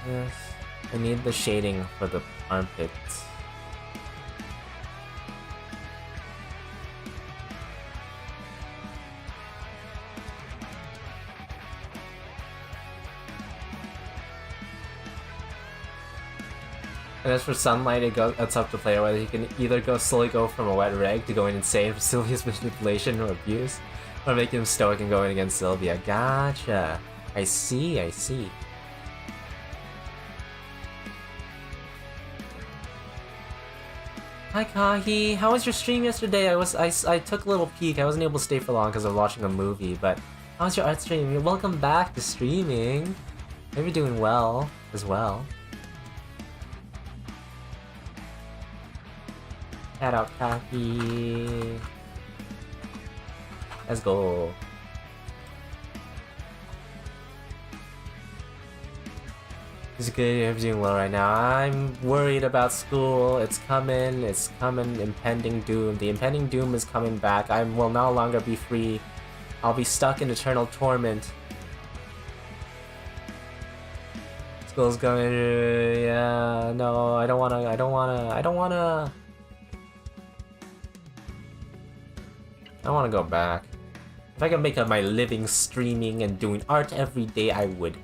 Yes. I need the shading for the armpits. And as for sunlight, it's up to the player whether he can either slowly go from a wet rag to going insane from Sylvia's manipulation or abuse, or make him stoic and going against Sylvia. Gotcha. I see, I see. Hi Kahi, how was your stream yesterday? I took a little peek. I wasn't able to stay for long because I was watching a movie, but how was your art stream? Welcome back to streaming. Hope you're doing well as well. Shout out Kahi. Let's go. It's good, I'm doing well right now. I'm worried about school. It's coming, impending doom. The impending doom is coming back. I will no longer be free. I'll be stuck in eternal torment. School's going, yeah, no, I don't wanna go back. If I could make my living streaming and doing art every day, I would.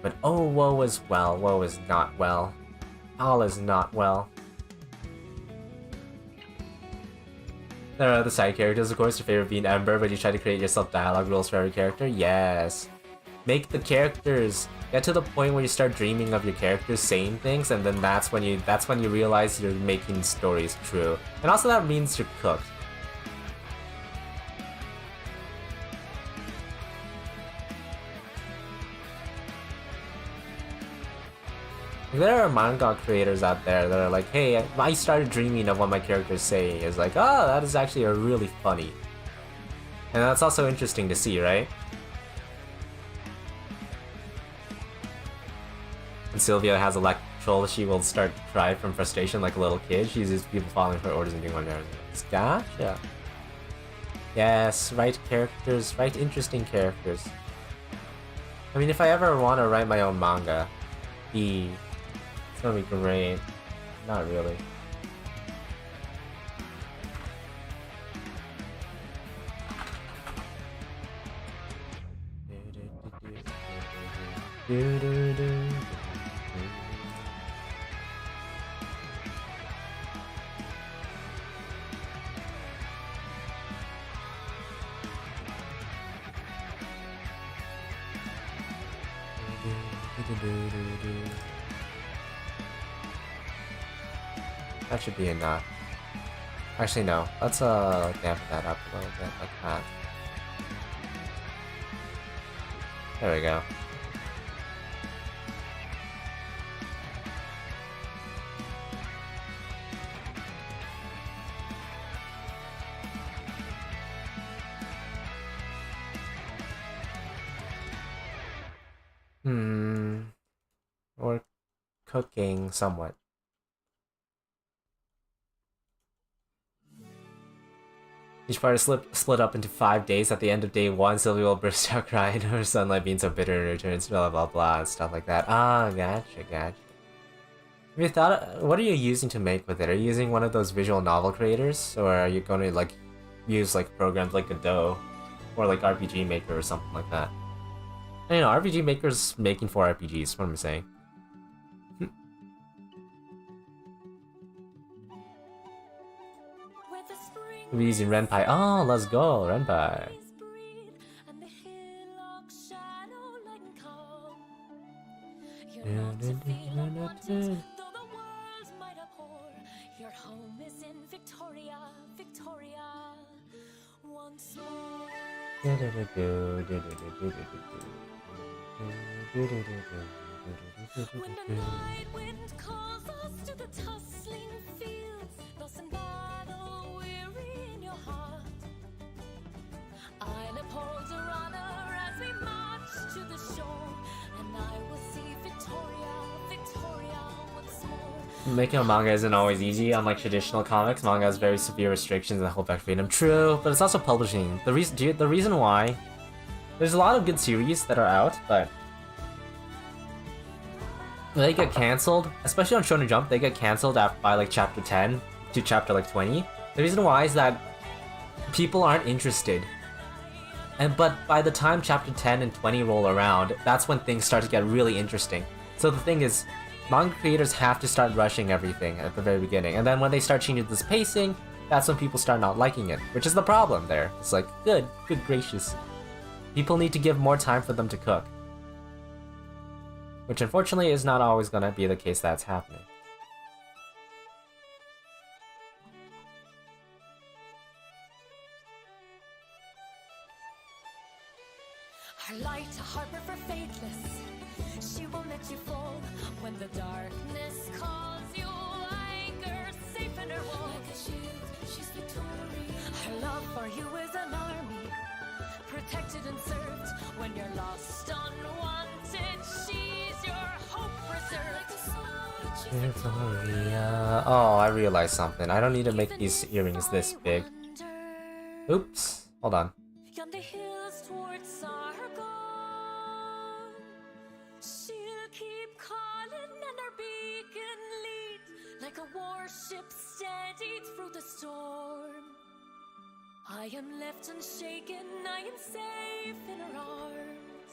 But oh, woe is well. Woe is not well. All is not well. There are other side characters, of course. Your favorite being Ember, but you try to create yourself dialogue rules for every character. Yes. Make the characters get to the point where you start dreaming of your characters saying things, and then that's when you realize you're making stories true. And also that means you're cooked. There are manga creators out there that are like, hey, I started dreaming of what my characters say. It's like, oh, that is actually really funny. And that's also interesting to see, right? When Sylvia has electrical, she will start to cry from frustration like a little kid. She uses people following her orders and doing whatever. Gotcha. Yes, right characters, right interesting characters. I mean, if I ever want to write my own manga, it's gonna be great. Not really. That should be enough. Actually, no. Let's dampen that up a little bit, like that. There we go. Or cooking somewhat. Each part is split up into 5 days. At the end of day 1, Sylvia will burst out crying. Her sunlight being so bitter and returns, blah blah blah, and stuff like that. Ah, gotcha. Have you thought, what are you using to make with it? Are you using one of those visual novel creators? Or are you going to like use like programs like Godot or like RPG Maker or something like that? And, you know, RPG Maker's making for RPGs, what am I saying? We're using Renpai. Oh, let's go, Renpai. When the night wind calls us to the tussling fields, lost in battle, weary in your heart, I'll uphold your honor as we march to the shore, and I will see Victoria, Victoria once more. Making a manga isn't always easy. Unlike traditional comics, manga has very severe restrictions that hold back freedom. True, but it's also publishing. The reason why, there's a lot of good series that are out, but they get cancelled, especially on Shonen Jump. They get cancelled by like chapter 10 to chapter like 20. The reason why is that people aren't interested, but by the time chapter 10 and 20 roll around, that's when things start to get really interesting. So the thing is, manga creators have to start rushing everything at the very beginning, and then when they start changing this pacing, that's when people start not liking it, which is the problem there. It's like, good gracious. People need to give more time for them to cook. Which unfortunately is not always gonna be the case that's happening. Her light a harbor for faithless, she won't let you fall. When the darkness calls you, anchor safe in her wall. Like a shield, she's victorious. Her love for you is an army, protected and served. When you're lost, unwanted, she's your hope preserved. Victoria. Oh, I realized something. I don't need to make these earrings this big. Oops. Hold on. Yonder hills towards Sargon, she'll keep calling and her beacon lead like a warship steady through the storm. I am left unshaken, I am safe in her arms,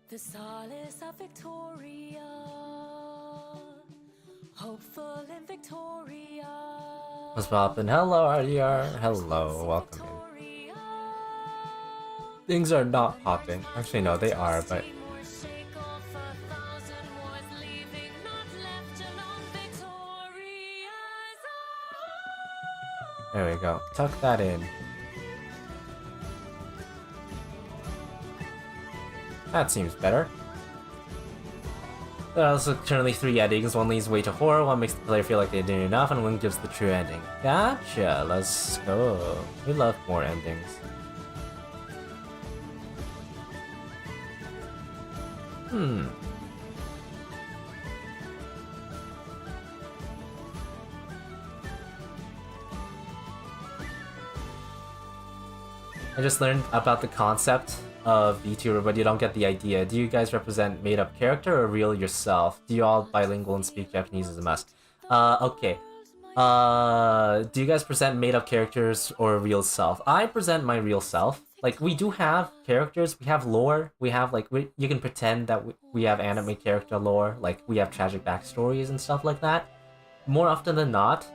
the solace of Victoria, hopeful in Victoria. What's poppin'? Hello, RDR. Hello, welcome in. Things are not popping. Actually, no, they are, but... There we go. Tuck that in. That seems better. There are also currently 3 endings. One leads way to horror, one makes the player feel like they didn't enough, and one gives the true ending. Gotcha, let's go. We love more endings. I just learned about the concept of VTuber, but you don't get the idea. Do you guys represent made-up character or real yourself? Do you all bilingual and speak Japanese as a must? Okay. Do you guys present made-up characters or real self? I present my real self. Like, we do have characters, we have lore, we have, like, you can pretend that we have anime character lore, like, we have tragic backstories and stuff like that. More often than not,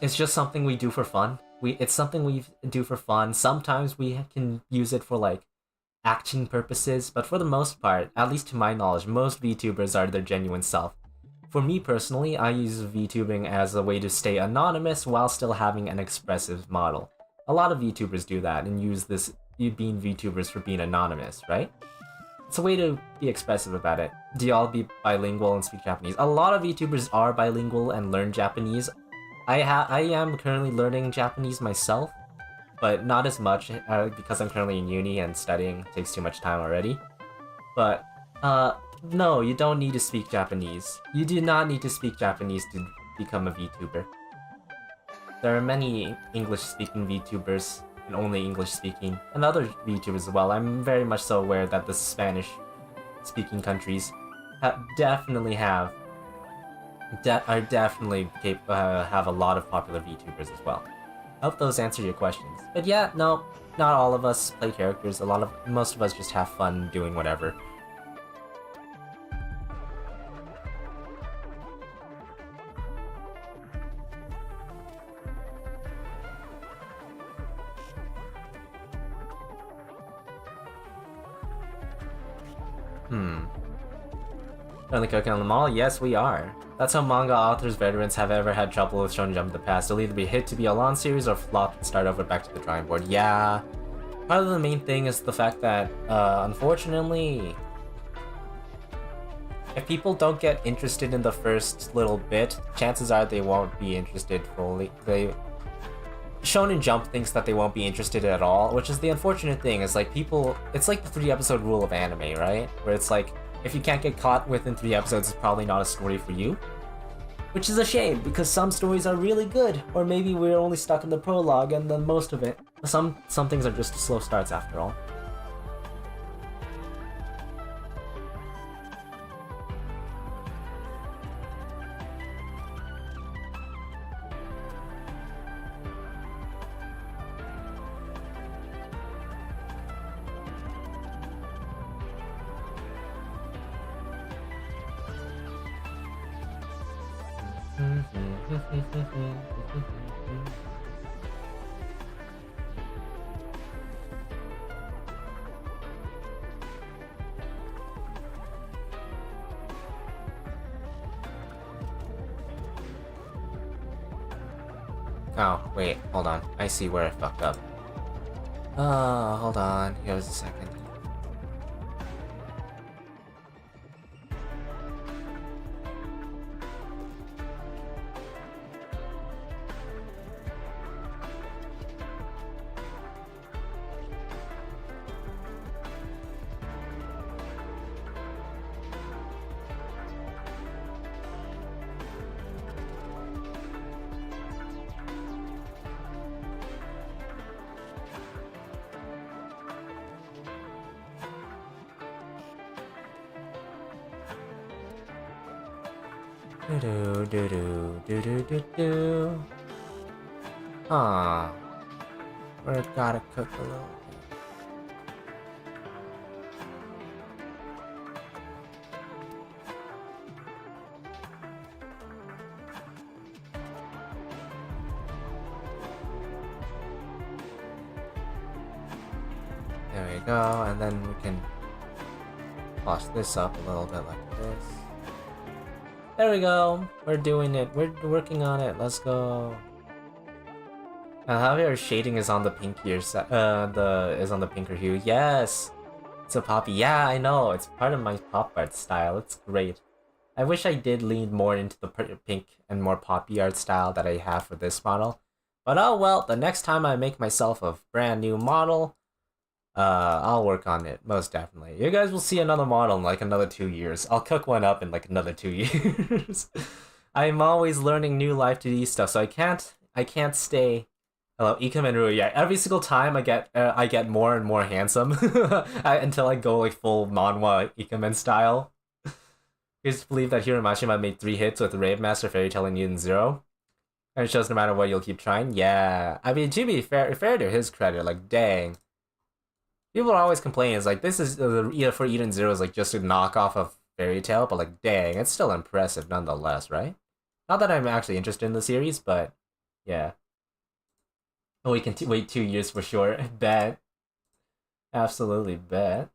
it's just something we do for fun. It's something we do for fun. Sometimes we can use it for, like, action purposes, but for the most part, at least to my knowledge, most VTubers are their genuine self. For me personally, I use VTubing as a way to stay anonymous while still having an expressive model. A lot of VTubers do that and use this being VTubers for being anonymous, right? It's a way to be expressive about it. Do y'all be bilingual and speak Japanese? A lot of VTubers are bilingual and learn Japanese. I am currently learning Japanese myself, but not as much because I'm currently in uni and studying takes too much time already. But No, you don't need to speak Japanese. You do not need to speak Japanese to become a VTuber. There are many English-speaking VTubers and only English-speaking, and other VTubers as well. I'm very much so aware that the Spanish-speaking countries definitely have have a lot of popular VTubers as well. I hope those answer your questions. But yeah, no, not all of us play characters. Most of us just have fun doing whatever. Currently cooking on the mall? Yes, we are. That's how manga authors veterans have ever had trouble with Shonen Jump in the past. They'll either be hit to be a long series or flop and start over back to the drawing board. Yeah. Part of the main thing is the fact that, unfortunately, if people don't get interested in the first little bit, chances are they won't be interested fully. Shonen Jump thinks that they won't be interested at all, which is the unfortunate thing. Is like it's like the 3-episode rule of anime, right? Where it's like, if you can't get caught within 3 episodes, it's probably not a story for you. Which is a shame, because some stories are really good, or maybe we're only stuck in the prologue and then most of it. Some things are just slow starts after all. Oh, wait, hold on. I see where I fucked up. Hold on. Here's a second. Huh. We're gotta cook a little bit. There we go, and then we can toss this up a little bit like this. There we go. We're doing it. We're working on it. Let's go. Javier's shading is on the pinkier side. Is on the pinker hue. Yes, it's a poppy. Yeah, I know. It's part of my pop art style. It's great. I wish I did lean more into the pink and more poppy art style that I have for this model. But oh well. The next time I make myself a brand new model, I'll work on it, most definitely. You guys will see another model in like another 2 years. I'll cook one up in like another 2 years. I'm always learning new Live 2D stuff, so I can't stay. Hello, Ikam and Rui. Yeah, every single time I get more and more handsome until I go like full manhwa Ikemen style. You just believe that Hiromashima made 3 hits with Rave Master, Fairy Tail, and Eden Zero? And it shows no matter what, you'll keep trying? Yeah. I mean, to be fair to his credit, like, dang. People are always complaining, it's like, this is, for Eden Zero is like just a knockoff of Fairy Tail, but like, dang, it's still impressive nonetheless, right? Not that I'm actually interested in the series, but, yeah. Oh, we can wait 2 years for sure. Bet. Absolutely bet.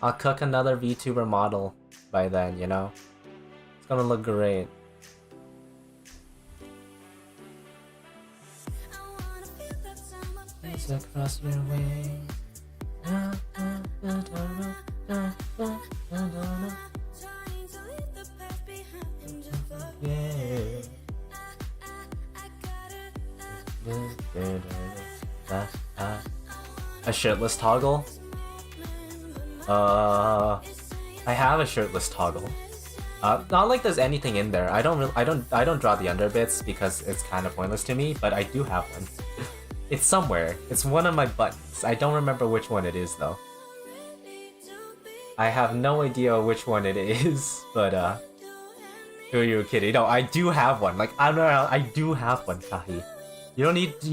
I'll cook another VTuber model by then, you know? It's gonna look great. It's across your way. A shirtless toggle? I have a shirtless toggle. Not like there's anything in there. I don't draw the underbits because it's kind of pointless to me, but I do have one. It's somewhere. It's one of my buttons. I don't remember which one it is though. I have no idea which one it is, but who are you kidding? No, I do have one. Like I do have one, Kahi. You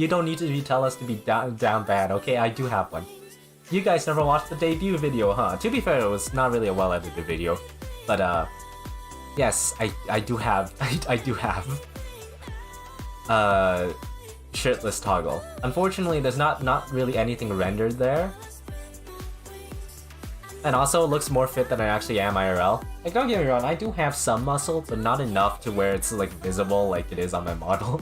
don't need to tell us to be down bad, okay? I do have one. You guys never watched the debut video, huh? To be fair, it was not really a well-edited video, but yes, I do have I do have shirtless toggle. Unfortunately, there's not really anything rendered there. And also, it looks more fit than I actually am IRL. Like, don't get me wrong, I do have some muscle, but not enough to where it's like visible like it is on my model.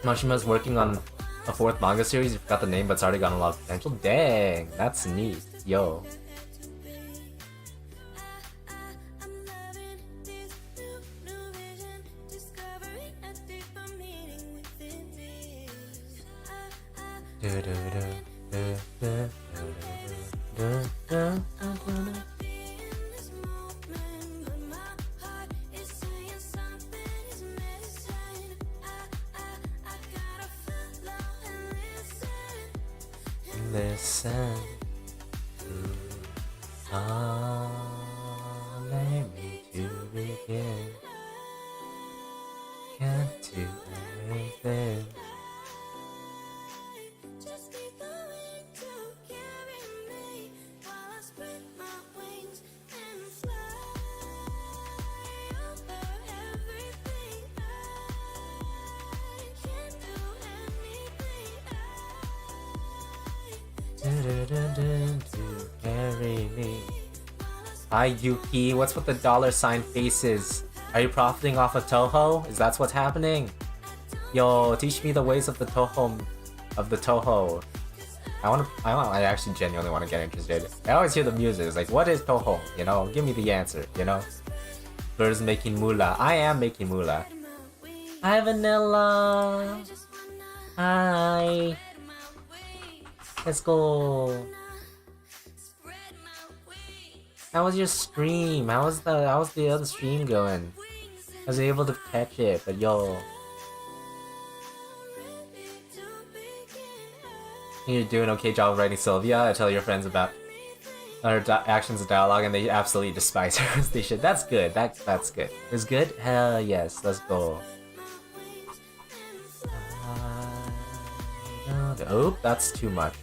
Mashima's working on a 4th manga series. You forgot the name, but it's already got a lot of potential. Dang, that's neat. Yo. Listen. Let me to begin. Can't do anything. Carry me. Hi Yuki, what's with the $ faces? Are you profiting off of Toho? Is that what's happening? Yo, teach me the ways of the Toho. I actually genuinely want to get interested. I always hear the music. It's like, what is Toho? You know, give me the answer. You know, Blur's making moolah. I am making moolah. Hi Vanilla. Hi. Let's go. How was your stream? How was the other stream going? I was able to catch it, but yo. You're doing an okay job of writing Sylvia. I tell your friends about her actions and dialogue and they absolutely despise her as they should. That's good. That's good. It's good? Hell yes. Let's go. Oh, that's too much.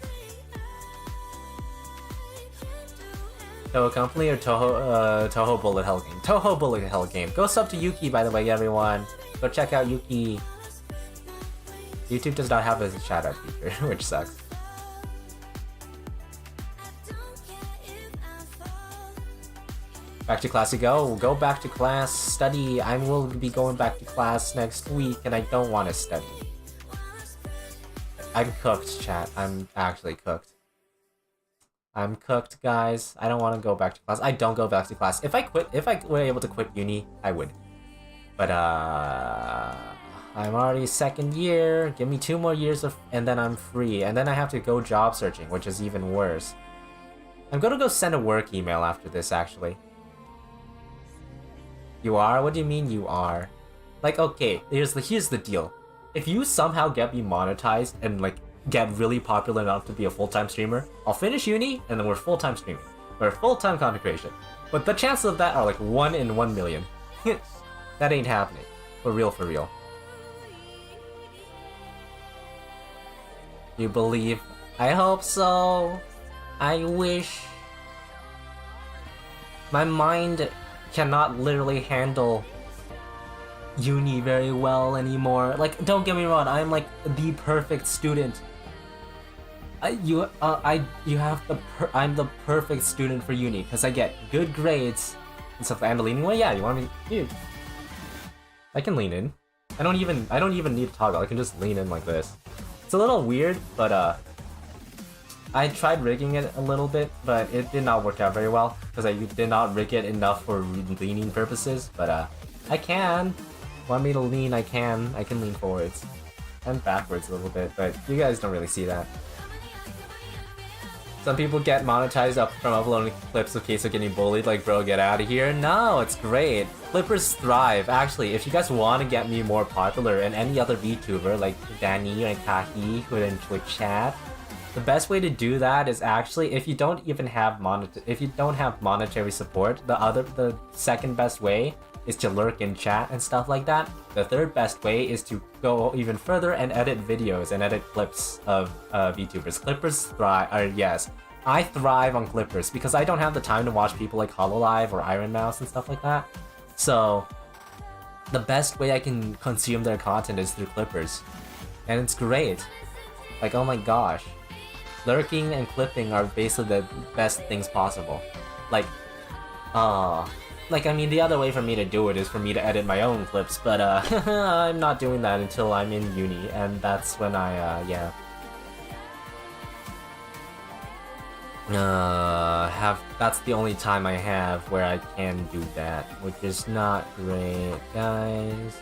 Toho Company or Toho Bullet Hell Game? Toho Bullet Hell Game. Go sub to Yuki, by the way, everyone. Go check out Yuki. YouTube does not have a shout-out feature, which sucks. Back to class you go. Go back to class. Study. I will be going back to class next week, and I don't want to study. I'm cooked, chat. I'm actually cooked. I'm cooked, guys. I don't want to go back to class. I don't go back to class. If I were able to quit uni, I would. But I'm already 2nd year. Give me 2 more years and then I'm free. And then I have to go job searching, which is even worse. I'm gonna go send a work email after this, actually. You are? What do you mean you are? Like, okay, here's the deal. If you somehow get me monetized and like get really popular enough to be a full-time streamer, I'll finish uni and then we're full-time streaming. We're full-time content creation. But the chances of that are like 1 in 1 million. That ain't happening. For real, for real. You believe? I hope so. I wish. My mind cannot literally handle uni very well anymore. Like, don't get me wrong, I'm like the perfect student. I'm the perfect student for uni because I get good grades and stuff. And leaning way, yeah. You want me, dude? I can lean in. I don't even need a toggle. I can just lean in like this. It's a little weird, but I tried rigging it a little bit, but it did not work out very well because I did not rig it enough for leaning purposes. But I can. Want me to lean, I can. I can lean forwards. And backwards a little bit, but you guys don't really see that. Some people get monetized up from uploading clips of Queso getting bullied, like, bro, get out of here. No, it's great. Clippers thrive. Actually, if you guys want to get me more popular and any other VTuber, like Danny and Kaki, who are in Twitch chat, the best way to do that is actually, if you don't have monetary support, the second best way is to lurk in chat and stuff like that. The third best way is to go even further and edit videos and edit clips of VTubers. Clippers thrive, yes. I thrive on Clippers because I don't have the time to watch people like HoloLive or Iron Mouse and stuff like that. So, the best way I can consume their content is through Clippers. And it's great. Like, oh my gosh. Lurking and clipping are basically the best things possible. Like, I mean, the other way for me to do it is for me to edit my own clips, but I'm not doing that until I'm in uni, and that's when I, that's the only time I have where I can do that, which is not great, guys.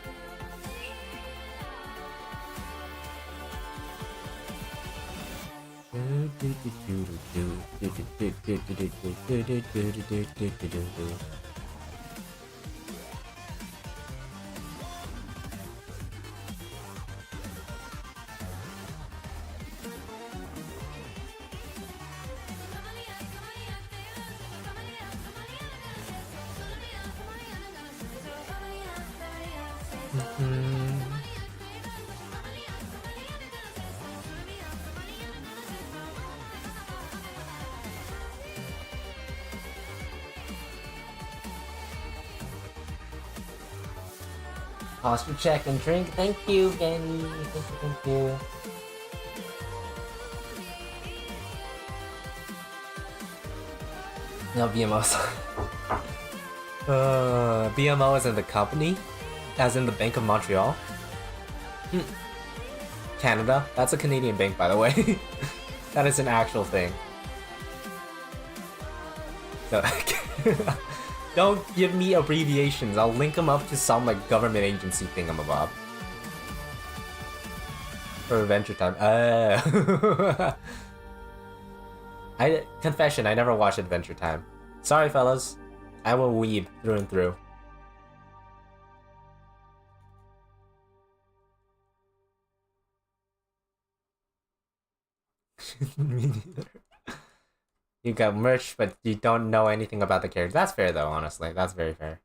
Posture check and drink. Thank you, Benny. Thank you. No, BMO's. BMO is in the company? As in the Bank of Montreal? Canada? That's a Canadian bank, by the way. That is an actual thing. So, don't give me abbreviations. I'll link them up to some like government agency thingamabob. For Adventure Time. Confession, I never watched Adventure Time. Sorry, fellas. I will weeb through and through. Me neither. You got merch, but you don't know anything about the character. That's fair, though, honestly. That's very fair.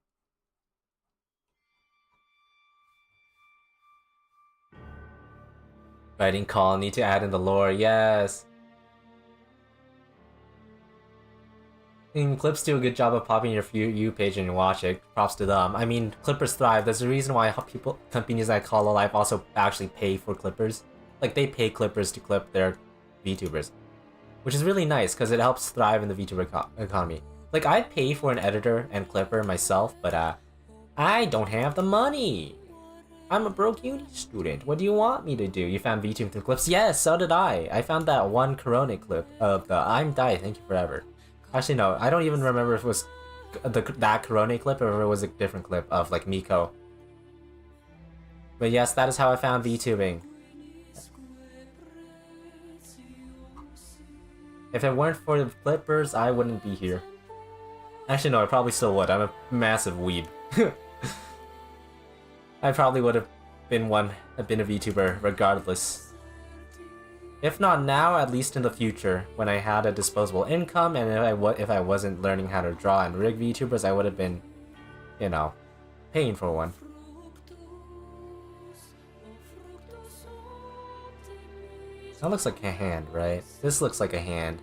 Writing call, need to add in the lore, yes. Clips do a good job of popping your For You page and you watch it. Props to them. I mean, Clippers thrive. There's a reason why companies like HoloLive also actually pay for Clippers. Like, they pay Clippers to clip their VTubers. Which is really nice, because it helps thrive in the VTuber economy. Like, I'd pay for an editor and clipper myself, but I don't have the money. I'm a broke uni student. What do you want me to do? You found VTuber through clips? Yes, so did I. I found that one Corona clip of the I'm Die, Thank You Forever. Actually, no, I don't even remember if it was that Corona clip or if it was a different clip of, like, Miko. But yes, that is how I found VTubing. If it weren't for the Clippers, I wouldn't be here. Actually, no, I probably still would. I'm a massive weeb. I probably would have been a VTuber regardless. If not now, at least in the future, when I had a disposable income, and if I wasn't learning how to draw and rig VTubers, I would have been, you know, paying for one. That looks like a hand, right? This looks like a hand.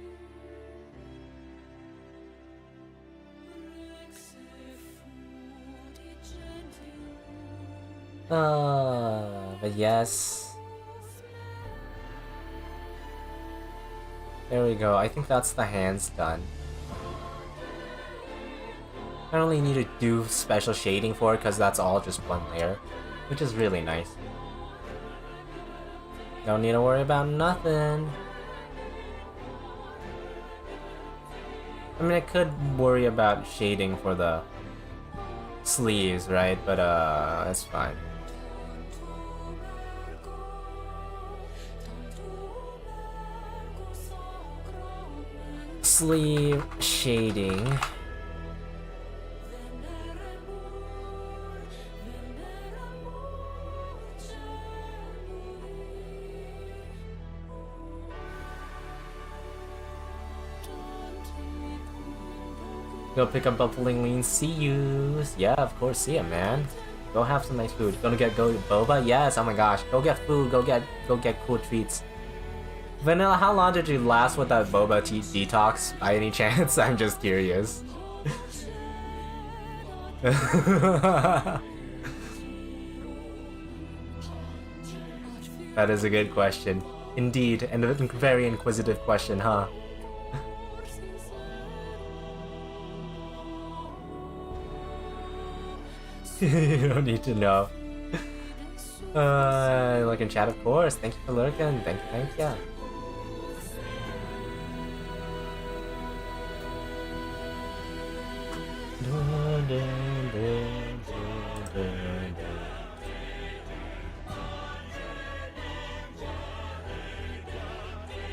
But yes. There we go. I think that's the hands done. I don't really need to do special shading for it because that's all just one layer, which is really nice. Don't need to worry about nothing. I mean, I could worry about shading for the sleeves, right? But that's fine. mostly shading. Go pick up bubbling lean. See you. Yeah, of course. See ya, man. Go have some nice food. Gonna get boba? Yes. Oh my gosh. Go get food. Go get cool treats. Vanilla, how long did you last with that boba tea detox? By any chance? I'm just curious. That is a good question. Indeed, and a very inquisitive question, huh? You don't need to know. Look in chat, of course. Thank you for lurking. Thank you.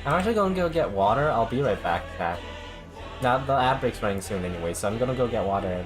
I'm actually gonna go get water. I'll be right back, chat. Now the ad break's running soon anyway, so I'm gonna go get water.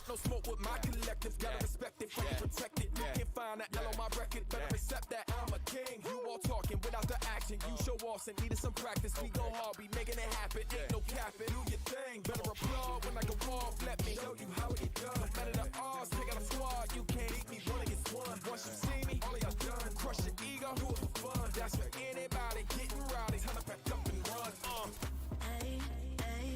No smoke with my collective, gotta respect it, fully protect it. You can find that L on my record, better accept that I'm a king. You all talking without the action, you show off and needed some practice. We go hard, we making it happen, ain't no capping. Do your thing, better applaud when I go off. Let me show you how it done. No matter the odds, take out a squad, you can't beat me, one against one. Once you see me, all of y'all done. Crush your ego, do it for fun. That's for anybody getting rowdy. Time to pack up and run. Hey, hey,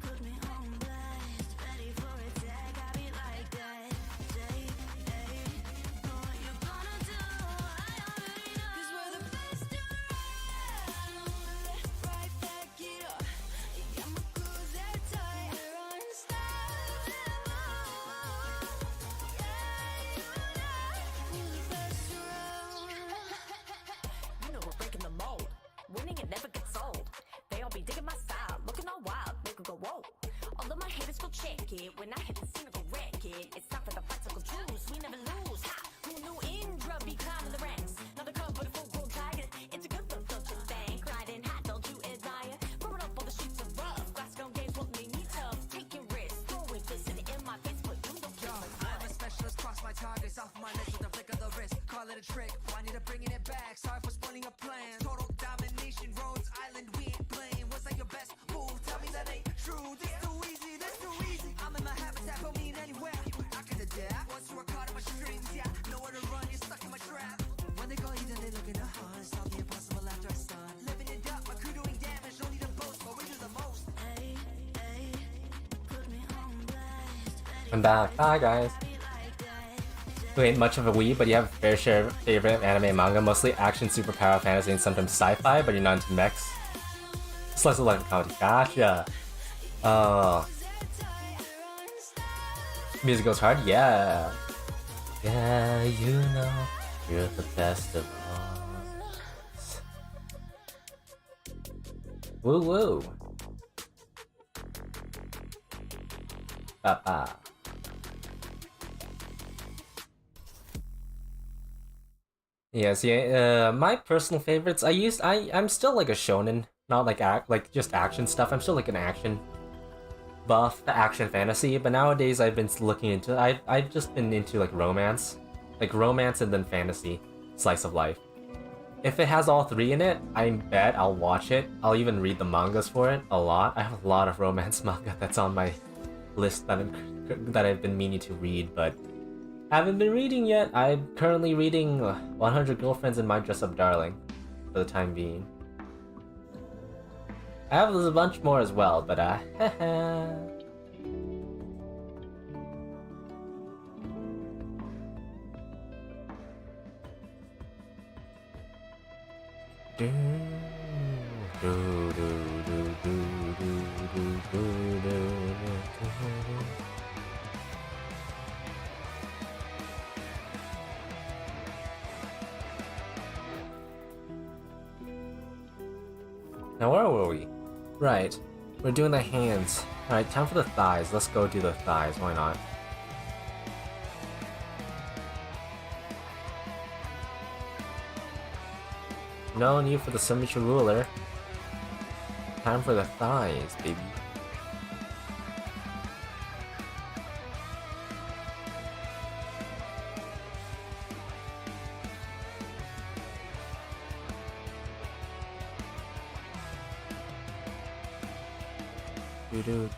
put me on blast, ready for attack. I be like that. Say, hey, know what you're gonna do. I already know. 'Cause we're the best around. Right back it up. You got my crew that tight. We're unstoppable. Yeah, you know we're the best around. You know we're breaking the mold. Winning it never gets old. They all be digging my style, looking all wild, make 'em go whoa. All of my haters go check it. When I hit the scene, I go wreck it. It's time for the fight to go choose. We never lose. Ha! Who knew Indra be climbing the ranks? Now they're covered with full-grown tigers. It's a good look, don't you think? Riding hot, don't you admire? Rolling up all the streets of rough. Glasgow games won't make me tough. Taking risks, throwing fists in my face, but you don't kill my I'm a specialist, cross my targets off my list with a flick of the wrist. Call it a trick, but I need to bringing it back. Sorry for spoiling a plan. Total domination, Rhodes Island, we ain't playing. What's like your best move? Tell me that ain't true. This too easy, this too easy. I'm in my habitat, don't mean anywhere. I can adapt. Once you were caught in my strings, yeah. Nowhere to run, you're stuck in my trap. When they call you, then they looking to hunt. Stop the impossible after I stun. Living it up, my crew doing damage. Don't need a boast, but we do the most. Hey, hey, put me on blast. Ready I'm back. Hi guys. be like that. You ain't much of a weeb, but you have a fair share of favorite anime and manga, mostly action, superpower, fantasy, and sometimes sci-fi, but you're not into mechs. Slice of life comedy. Gotcha. Oh. Music goes hard? Yeah. Yeah, you know, you're the best of us. Woo woo. Ba-ba. Yes, yeah. My personal favorites. I'm still like a shonen, not like just action stuff. I'm still like an action buff, action fantasy. But nowadays I've been looking into. I've just been into like romance and then fantasy, slice of life. if it has all three in it, I bet I'll watch it. I'll even read the mangas for it a lot. I have a lot of romance manga that's on my list that I've been meaning to read, but haven't been reading yet. I'm currently reading 100 Girlfriends and My Dress Up Darling for the time being. I have a bunch more as well, but Now where were we? Right, we're doing the hands. Alright, time for the thighs. Let's go do the thighs, why not? No need for the symmetry ruler. Time for the thighs, baby.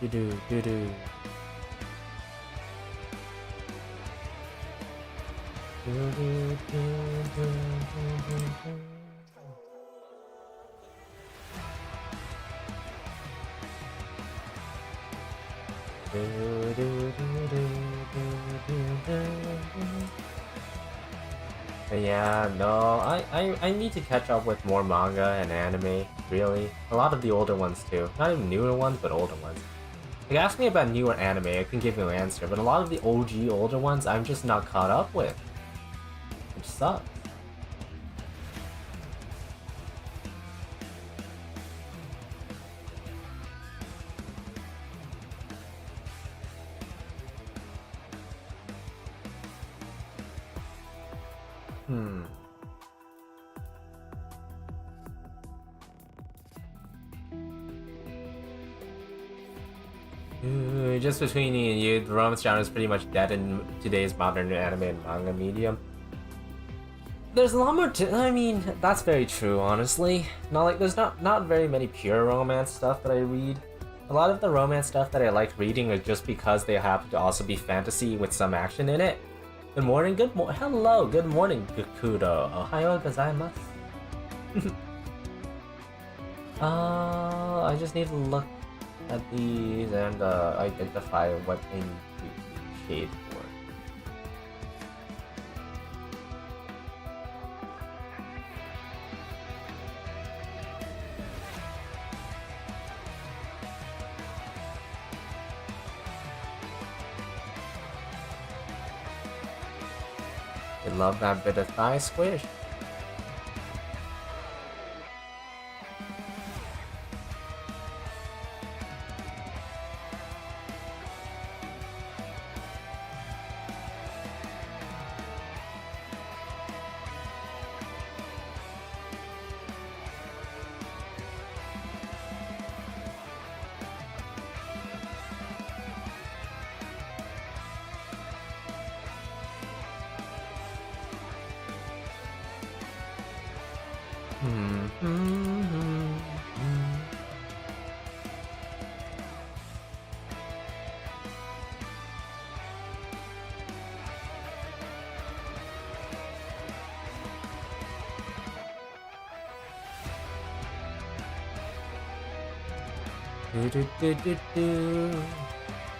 Do-do. Yeah, no, I need to catch up with more manga and anime, really. A lot of the older ones too. Not even newer ones, but older ones. Like, ask me about newer anime, I can give you an answer, but a lot of the OG older ones I'm just not caught up with. Which sucks. Just between me and you, the romance genre is pretty much dead in today's modern anime and manga medium. There's a lot more I mean, that's very true, honestly. There's not very many pure romance stuff that I read. A lot of the romance stuff that I like reading are just because they happen to also be fantasy with some action in it. Good morning, hello, good morning, Gakudo. Ohayo gozaimasu. I just need to look at these and identify what they need to be shade for. I love that bit of thigh squish.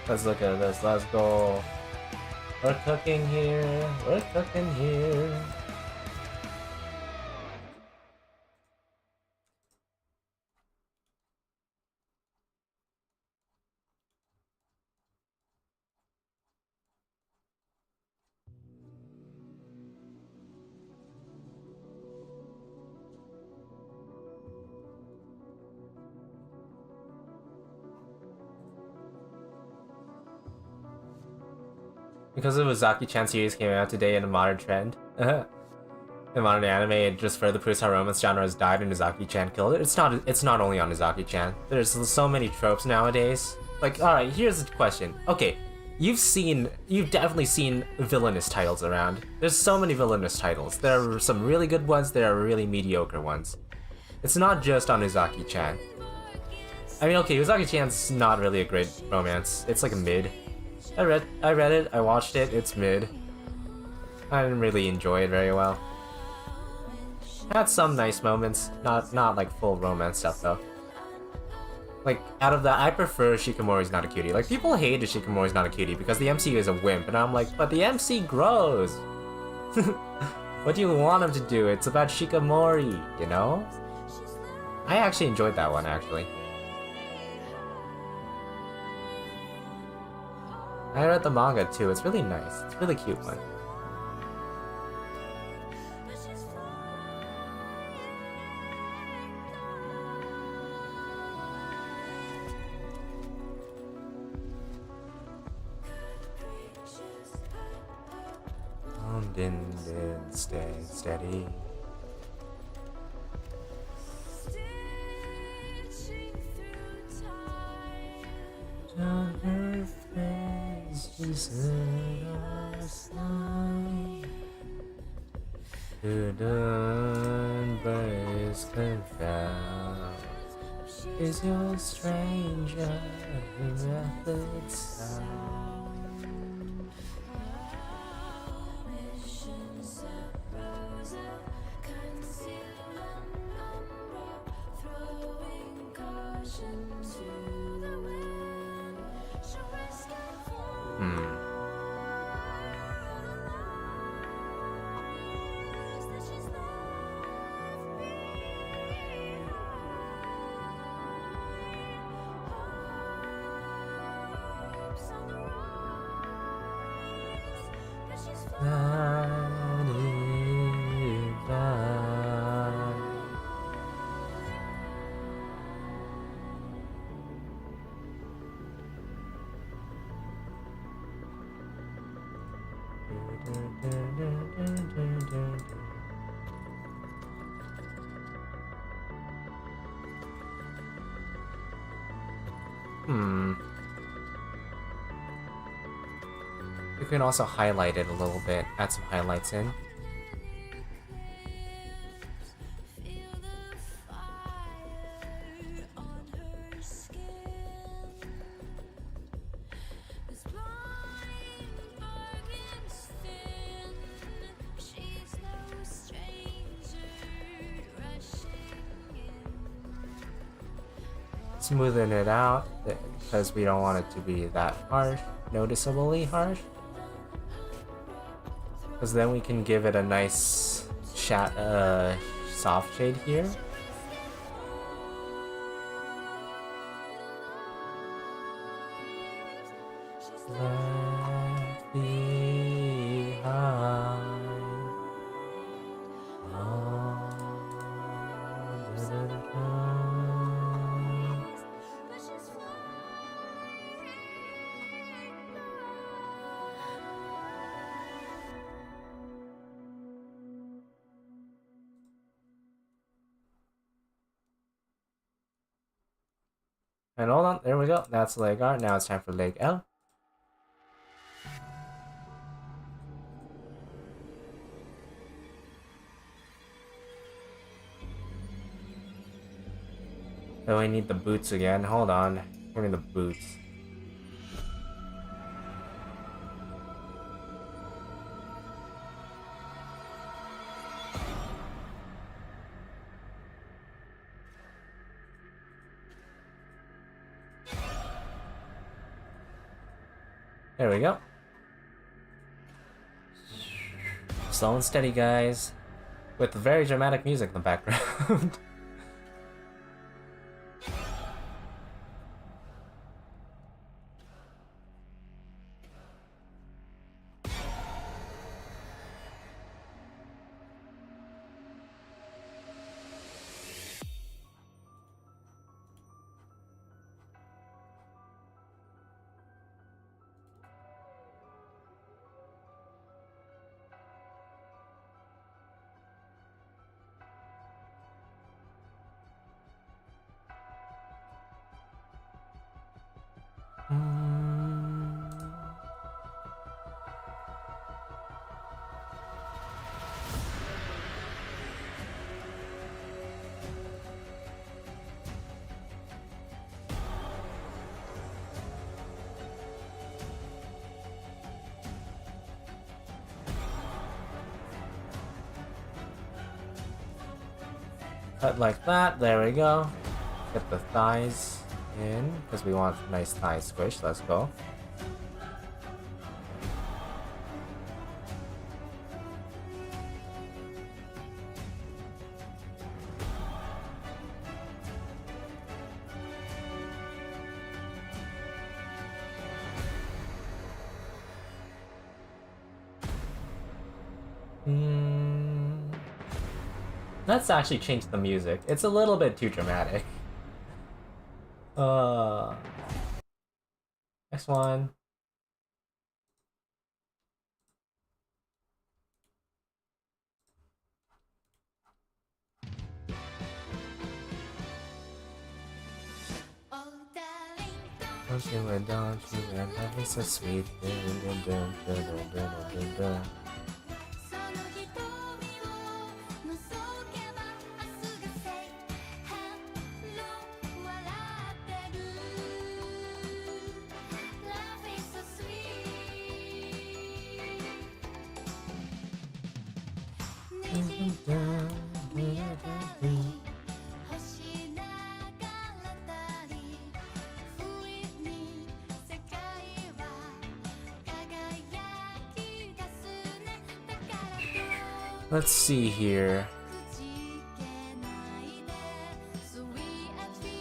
Let's look at this, let's go. We're cooking here, we're cooking here. Because the Uzaki-chan series came out today in a modern trend. In modern anime, it just further proves how romance genre has died and Uzaki-chan killed it. It's not only on Uzaki-chan. There's so many tropes nowadays. Like, alright, here's the question. Okay, you've definitely seen villainous titles around. There's so many villainous titles. There are some really good ones, there are really mediocre ones. It's not just on Uzaki-chan. I mean, okay, Uzaki-chan's not really a great romance. It's like a mid. I read it, I watched it, it's mid. I didn't really enjoy it very well. Had some nice moments, not like full romance stuff though. Like, out of that, I prefer Shikamori's not a cutie. Like, people hate that Shikamori's not a cutie because the MC is a wimp, and I'm like, but the MC grows! What do you want him to do? It's about Shikamori, you know? I actually enjoyed that one, actually. I read the manga too, it's really nice. It's a really cute one. Stay steady. Stitching through time. On her face, she said our sign. To the embrace confound. Is your stranger who rapid sound? You can also highlight it a little bit, add some highlights in. Feel the fire on her skin. This blind bargain's thin. She's no stranger rushing in. Smoothing it out because we don't want it to be that harsh, noticeably harsh. Because then we can give it a nice soft shade here. Left behind. And hold on, there we go. That's leg R. Now it's time for leg L. Oh, we need the boots again. Hold on. We need the boots. There we go. Slow and steady, guys. With very dramatic music in the background. Cut like that, there we go. Get the thighs in, because we want a nice thigh squish, let's go. Let's actually change the music. It's a little bit too dramatic. Next one. Don't you and don't you and love is so sweet. Dun, dun, dun, dun, dun, dun, dun, dun. Let's see here.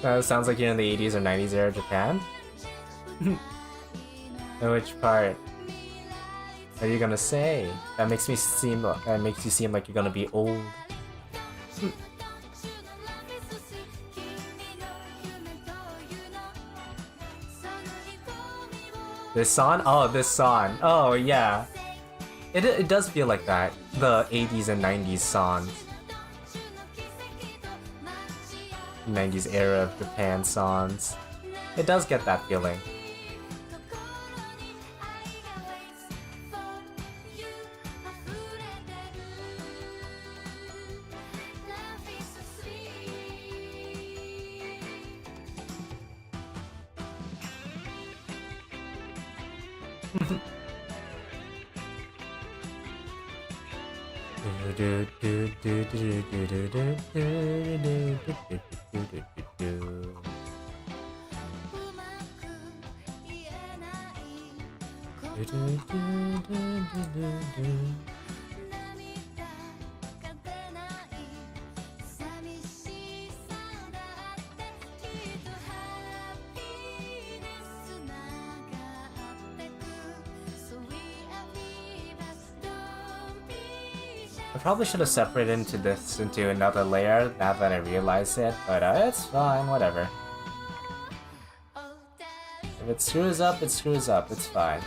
Sounds like you're in the 80s or 90s era Japan. And which part are you gonna say? That makes you seem like you're gonna be old. This song? Oh, this song. Oh yeah. It does feel like that. The 80s and 90s songs. 90s era of Japan songs. It does get that feeling. I probably should have separated into another layer now that I realize it, but it's fine, whatever. If it screws up, it screws up, it's fine.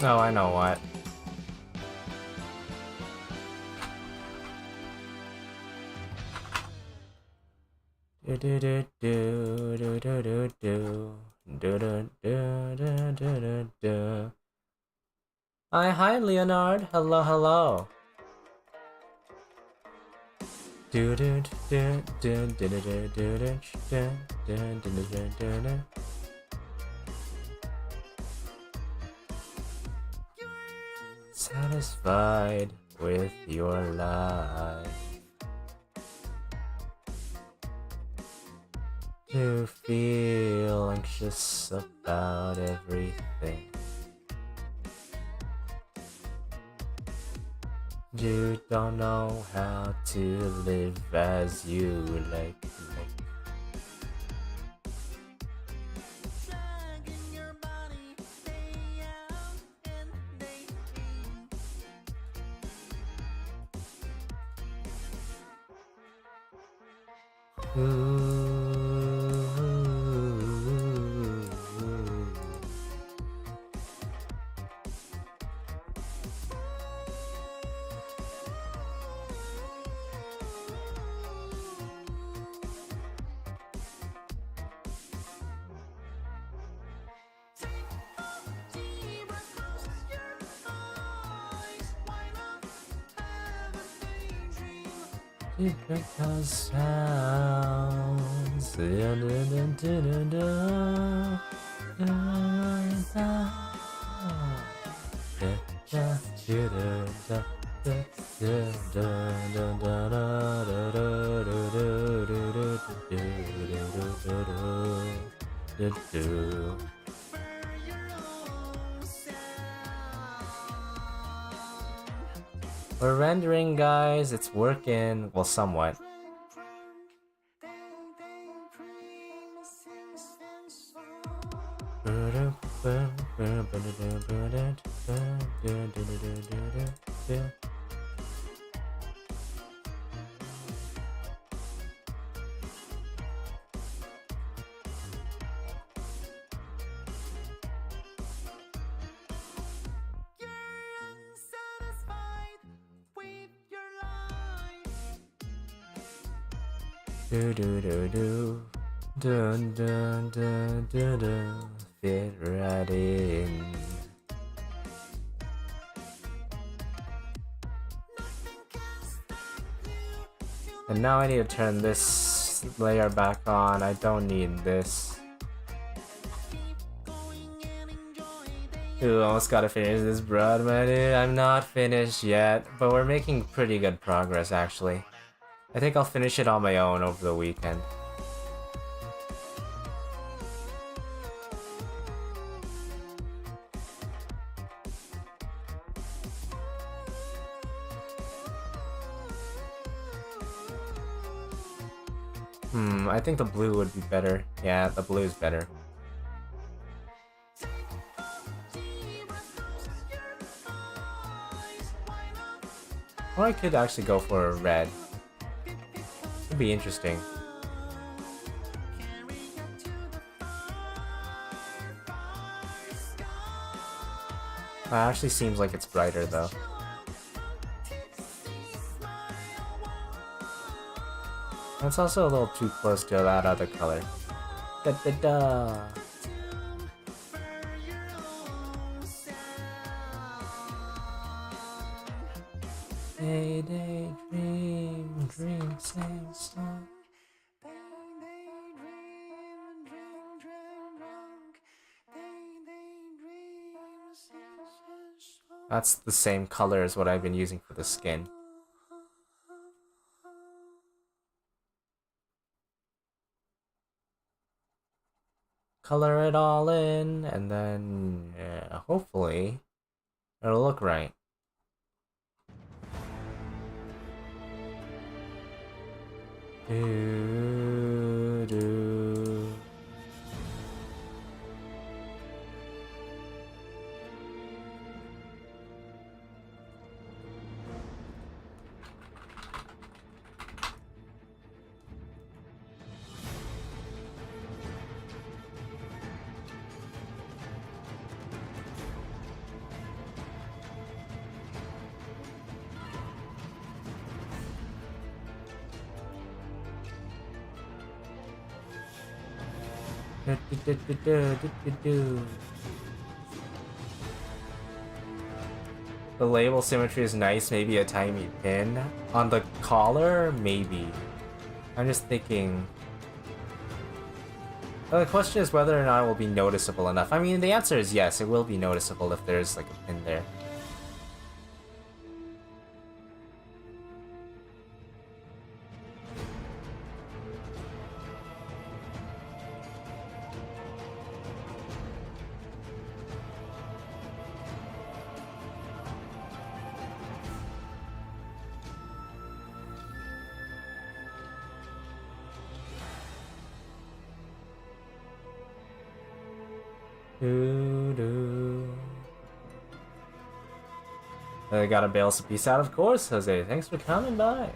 Oh, I know what. Hi, Leonard. Hello, hello. Satisfied with your life. You feel anxious about everything. You don't know how to live as you like. Typical sounds. We're rendering, guys. It's working. Well, somewhat. Do do do do, dun dun dun dun dun, fit right in. And now I need to turn this layer back on. I don't need this. Ooh, almost gotta finish this broad, my dude. I'm not finished yet, but we're making pretty good progress actually. I think I'll finish it on my own over the weekend. I think the blue would be better. Yeah, the blue is better. Or I could actually go for a red. It'd be interesting. It actually seems like it's brighter though. It's also a little too close to that other color. Da da da. Day, day, dream, dream, sing song. That's the same color as what I've been using for the skin. Color it all in, and then hopefully it'll look right. Do, do. The label symmetry is nice, maybe a tiny pin. On the collar, maybe. I'm just thinking. Well, the question is whether or not it will be noticeable enough. I mean, the answer is yes, it will be noticeable if there's like a pin there. I gotta bail some peace out, of course, Jose. Thanks for coming by.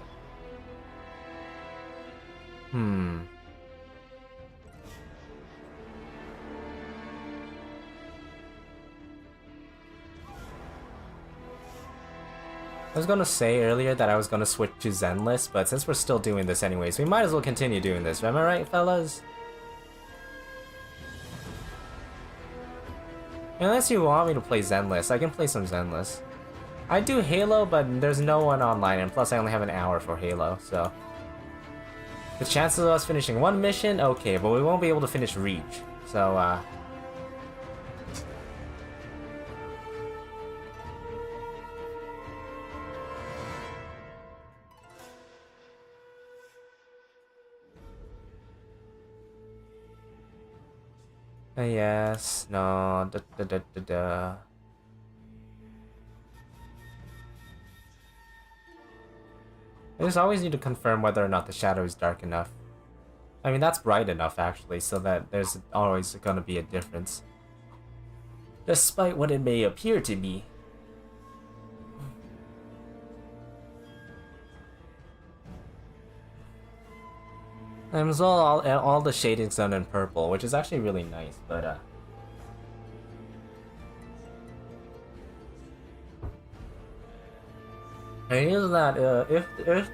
I was gonna say earlier that I was gonna switch to Zenless, but since we're still doing this anyways, we might as well continue doing this. Am I right, fellas? Unless you want me to play Zenless, I can play some Zenless. I do Halo, but there's no one online, and plus I only have an hour for Halo, so... The chances of us finishing one mission, okay, but we won't be able to finish Reach, so, yes, no, da. I just always need to confirm whether or not the shadow is dark enough. I mean, that's bright enough, actually, so that there's always gonna be a difference. Despite what it may appear to be. And as well, all the shading's done in purple, which is actually really nice, but, And is that if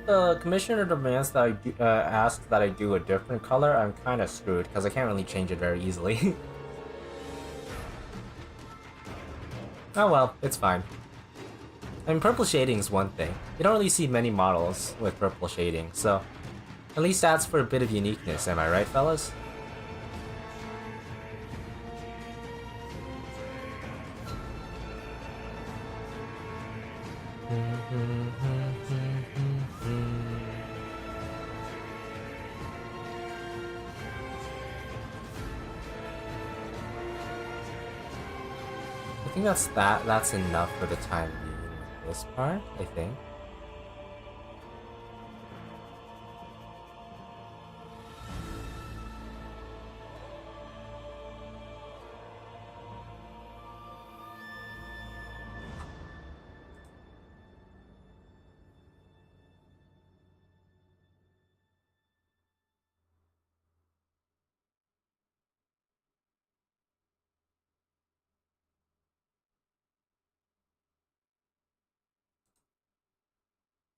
the commissioner demands that I do, asks that I do a different color, I'm kind of screwed because I can't really change it very easily. Oh well, it's fine. I mean, purple shading is one thing. You don't really see many models with purple shading, so at least adds for a bit of uniqueness. Am I right, fellas? I think that's enough for the time being with this part, I think.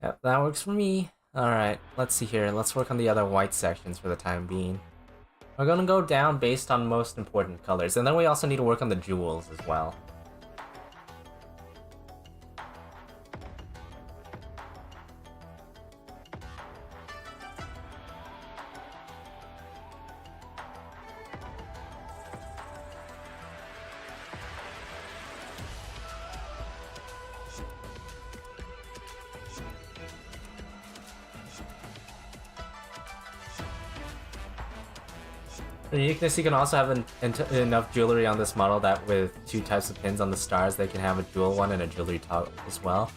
Yep, that works for me. Alright, let's see here. Let's work on the other white sections for the time being. We're gonna go down based on most important colors, and then we also need to work on the jewels as well. For uniqueness, you can also have enough jewelry on this model that with 2 types of pins on the stars, they can have a dual one and a jewelry toggle as well.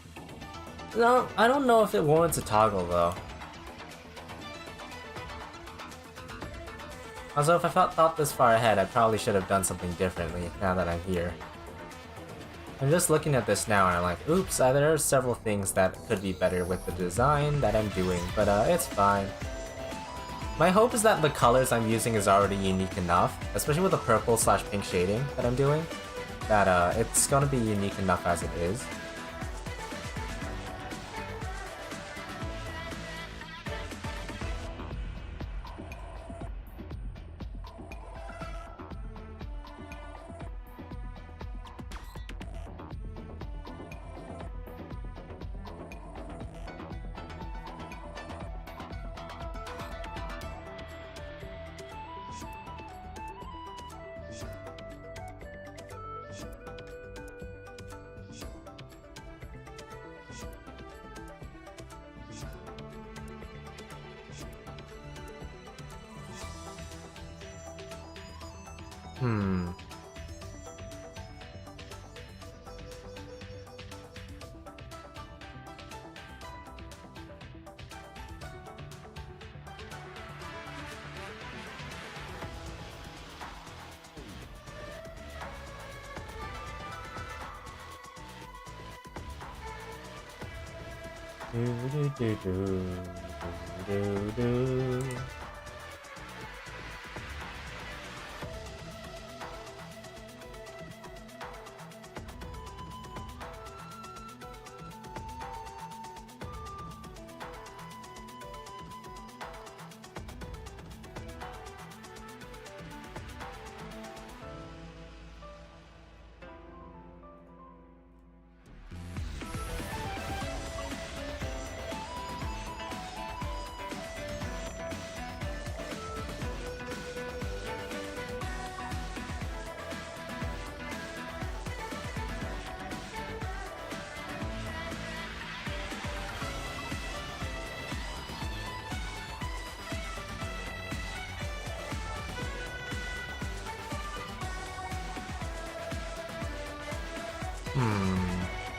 No, I don't know if it warrants a toggle though. Also, if I thought this far ahead, I probably should have done something differently now that I'm here. I'm just looking at this now and I'm like, oops, there are several things that could be better with the design that I'm doing, but it's fine. My hope is that the colors I'm using is already unique enough, especially with the purple/pink shading that I'm doing, that it's gonna be unique enough as it is.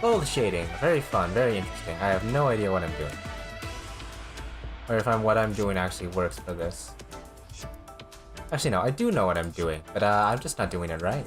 Full shading, very fun, very interesting. I have no idea what I'm doing. Or if what I'm doing actually works for this. Actually no, I do know what I'm doing, but I'm just not doing it right.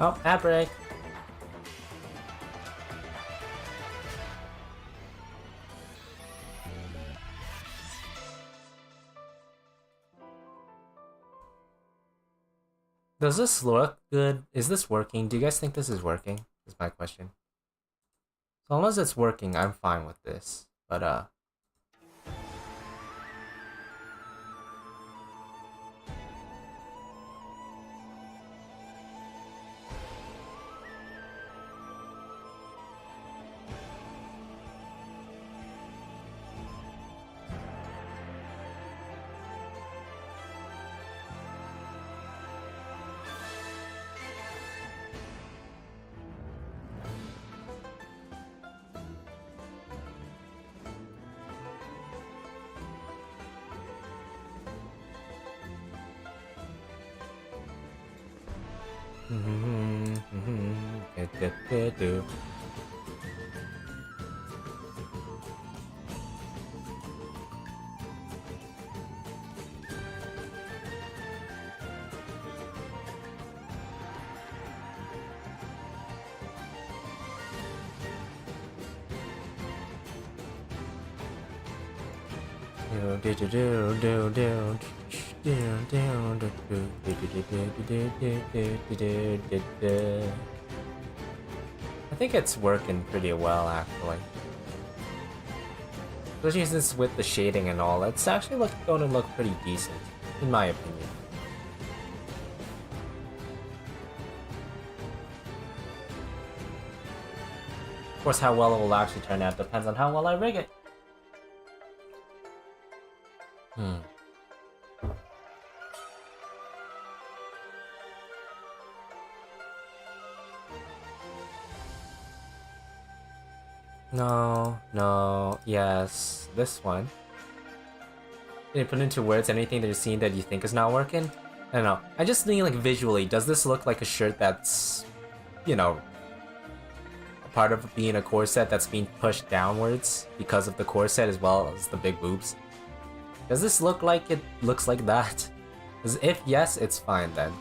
Oh, ad break. Does this look good? Is this working? Do you guys think this is working? Is my question. So long as it's working, I'm fine with this. But I think it's working pretty well, actually. Especially since with the shading and all, it's actually going to look pretty decent, in my opinion. Of course, how well it will actually turn out depends on how well I rig it. No, yes, this one. Can you put into words anything that you're seeing that you think is not working? I don't know. I just think, like, visually, does this look like a shirt that's, you know, a part of being a corset that's being pushed downwards because of the corset as well as the big boobs? Does this look like it looks like that? Because if yes, it's fine then.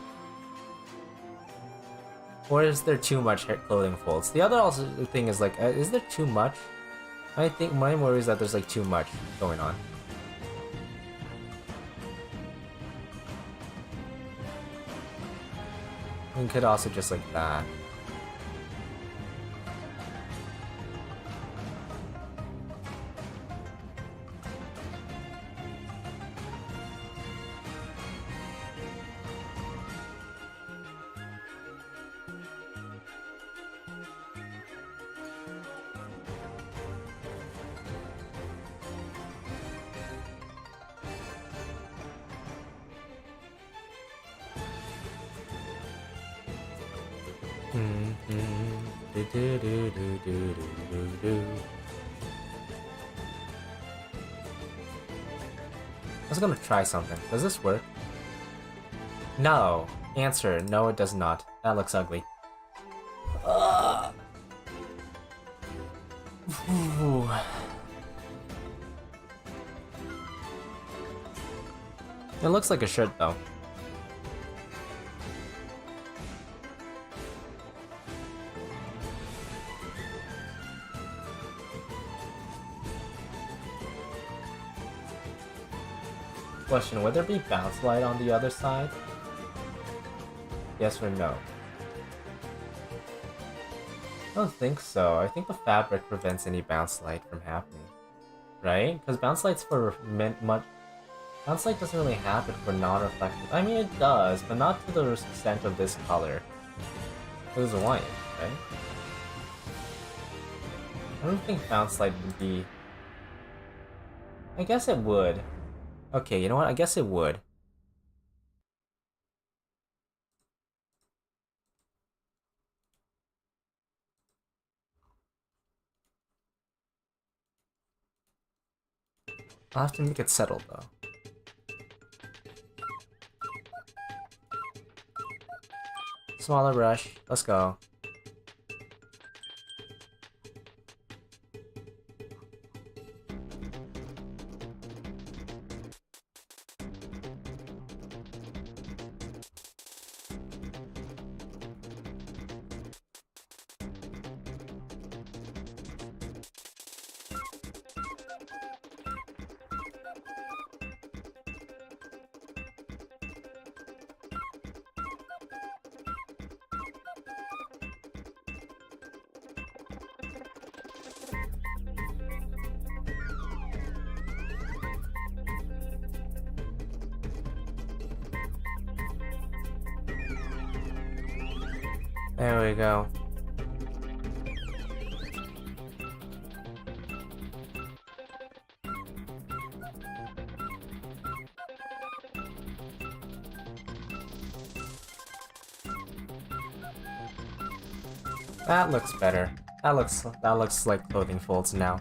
Or is there too much clothing folds? The other thing is, like, is there too much? I think my worry is that there's, like, too much going on. We could also just like that. I was gonna try something. Does this work? No. Answer, no it does not. That looks ugly. It looks like a shirt though. Question, would there be bounce light on the other side? Yes or no? I don't think so. I think the fabric prevents any bounce light from happening. Right? Because bounce light's for bounce light doesn't really happen for non-reflective. I mean it does, but not to the extent of this color. It was white, right? I don't think bounce light would be... I guess it would. Okay, you know what? I guess it would. I'll have to make it settled though. Smaller brush. Let's go. There we go. That looks better. That looks like clothing folds now.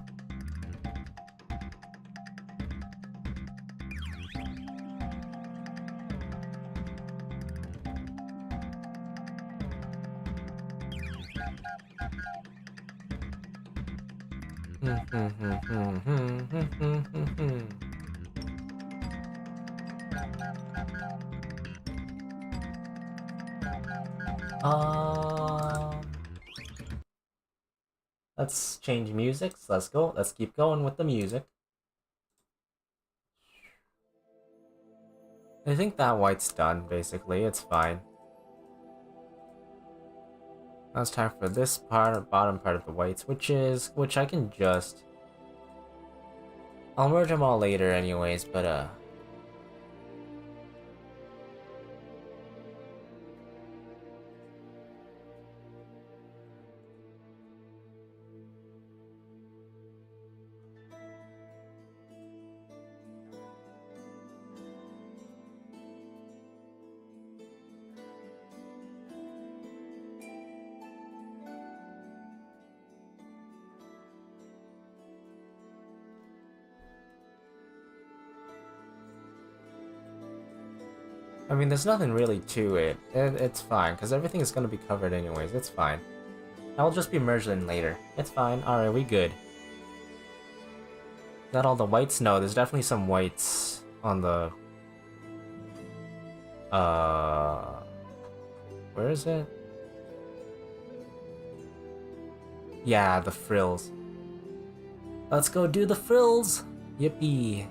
Let's change music. So let's go. Let's keep going with the music. I think that white's done, basically. It's fine. Now it's time for this part, bottom part of the whites, which I can just... I'll merge them all later anyways, but I mean, there's nothing really to it. It's fine, because everything is going to be covered anyways. It's fine. I'll just be merged in later. It's fine. Alright, we good. Is that all the whites? No, there's definitely some whites on the... Where is it? Yeah, the frills. Let's go do the frills! Yippee!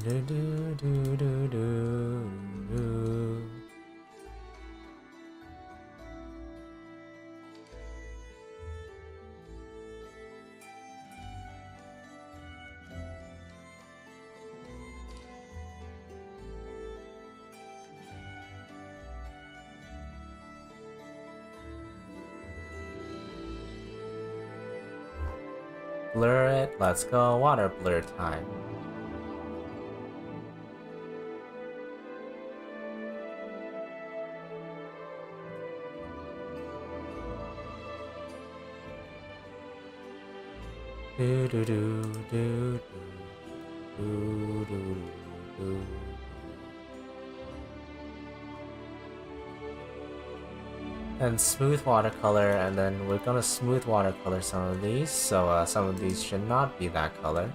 Do, do, do, do, do, do. Blur it. Let's go. Water blur time. Do do do do do do do do. And smooth watercolor, and then we're gonna smooth watercolor some of these, so some of these should not be that color.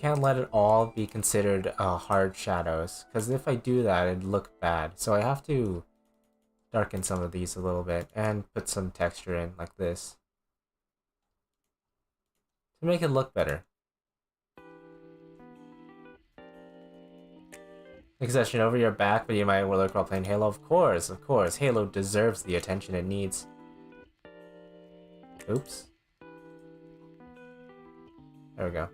can't let it all be considered hard shadows, because if I do that, it'd look bad. So I have to darken some of these a little bit and put some texture in like this to make it look better. Accession over your back, but you might look while playing Halo. Of course. Halo deserves the attention it needs. Oops. There we go.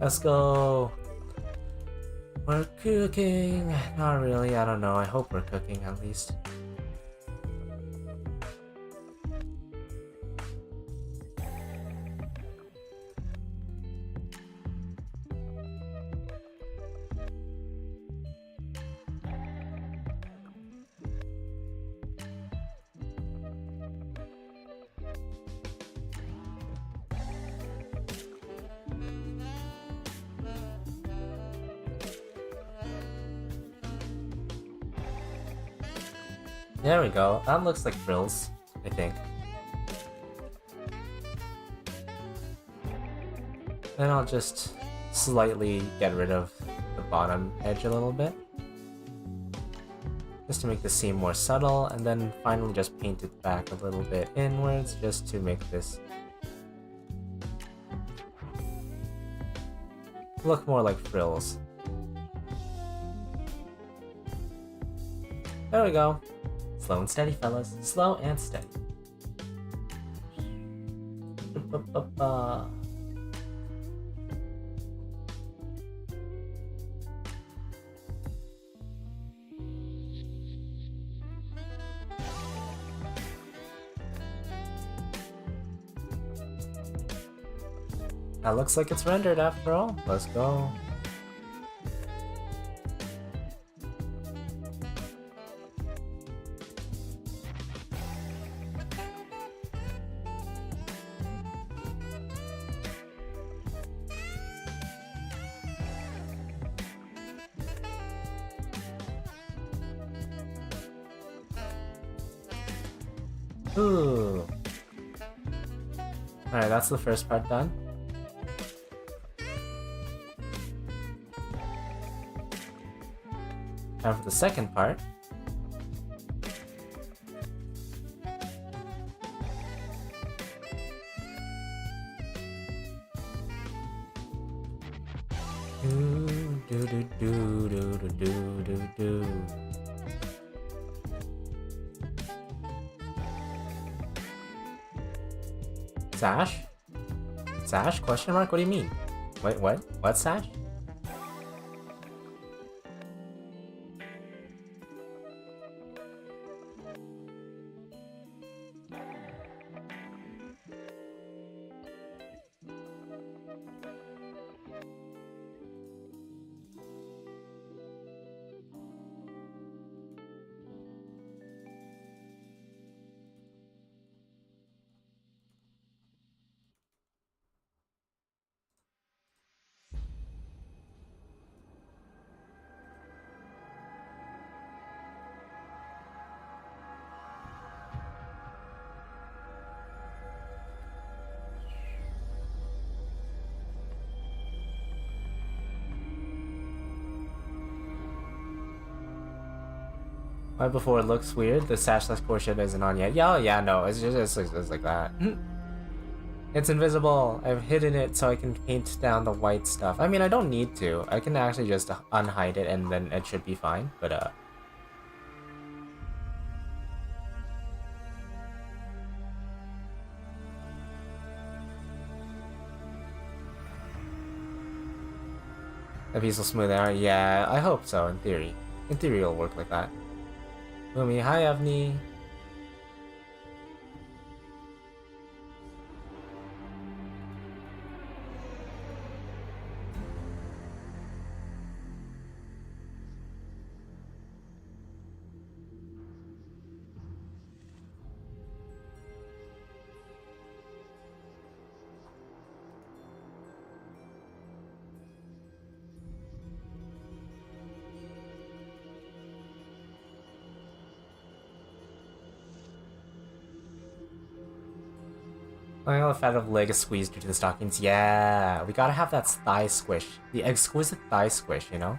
Let's go. We're cooking. Not really, I don't know. I hope we're cooking at least. There we go. That looks like frills, I think. Then I'll just slightly get rid of the bottom edge a little bit, just to make the seam more subtle, and then finally just paint it back a little bit inwards just to make this look more like frills. There we go. Slow and steady, fellas. Slow and steady. That looks like it's rendered after all. Let's go. Ooh. Alright, that's the first part done. Now for the second part. Sash? Sash? Question mark? What do you mean? Wait, what? What sash? Right before it looks weird, the sash/slash portion isn't on yet. Yeah, yeah, no, it's like that. It's invisible. I've hidden it so I can paint down the white stuff. I mean, I don't need to. I can actually just unhide it and then it should be fine. But A piece will smooth out. Yeah, I hope so. In theory, it'll work like that. Umi, hi Avni. I got a fat of leg is squeezed due to the stockings. Yeah, we gotta have that thigh squish. The exquisite thigh squish, you know?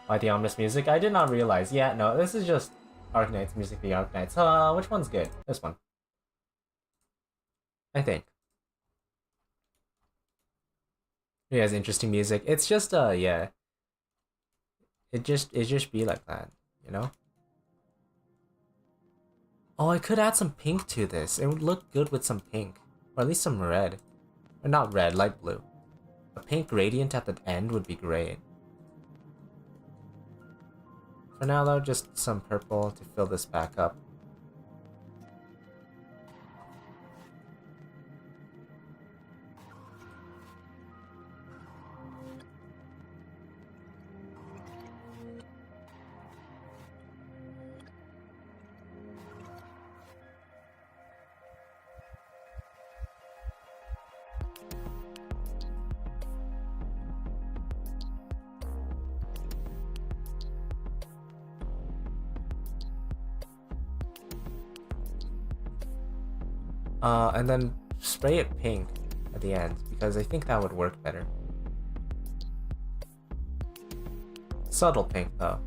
Why the ominous music? I did not realize. Yeah, no, this is just Arknights music, the Arknights. Which one's good? This one. I think. It has interesting music. It's just, yeah. It just be like that, you know? Oh, I could add some pink to this. It would look good with some pink. Or at least some red. Or not red, light blue. A pink gradient at the end would be great. For now though, just some purple to fill this back up. And then spray it pink at the end, because I think that would work better. Subtle pink, though.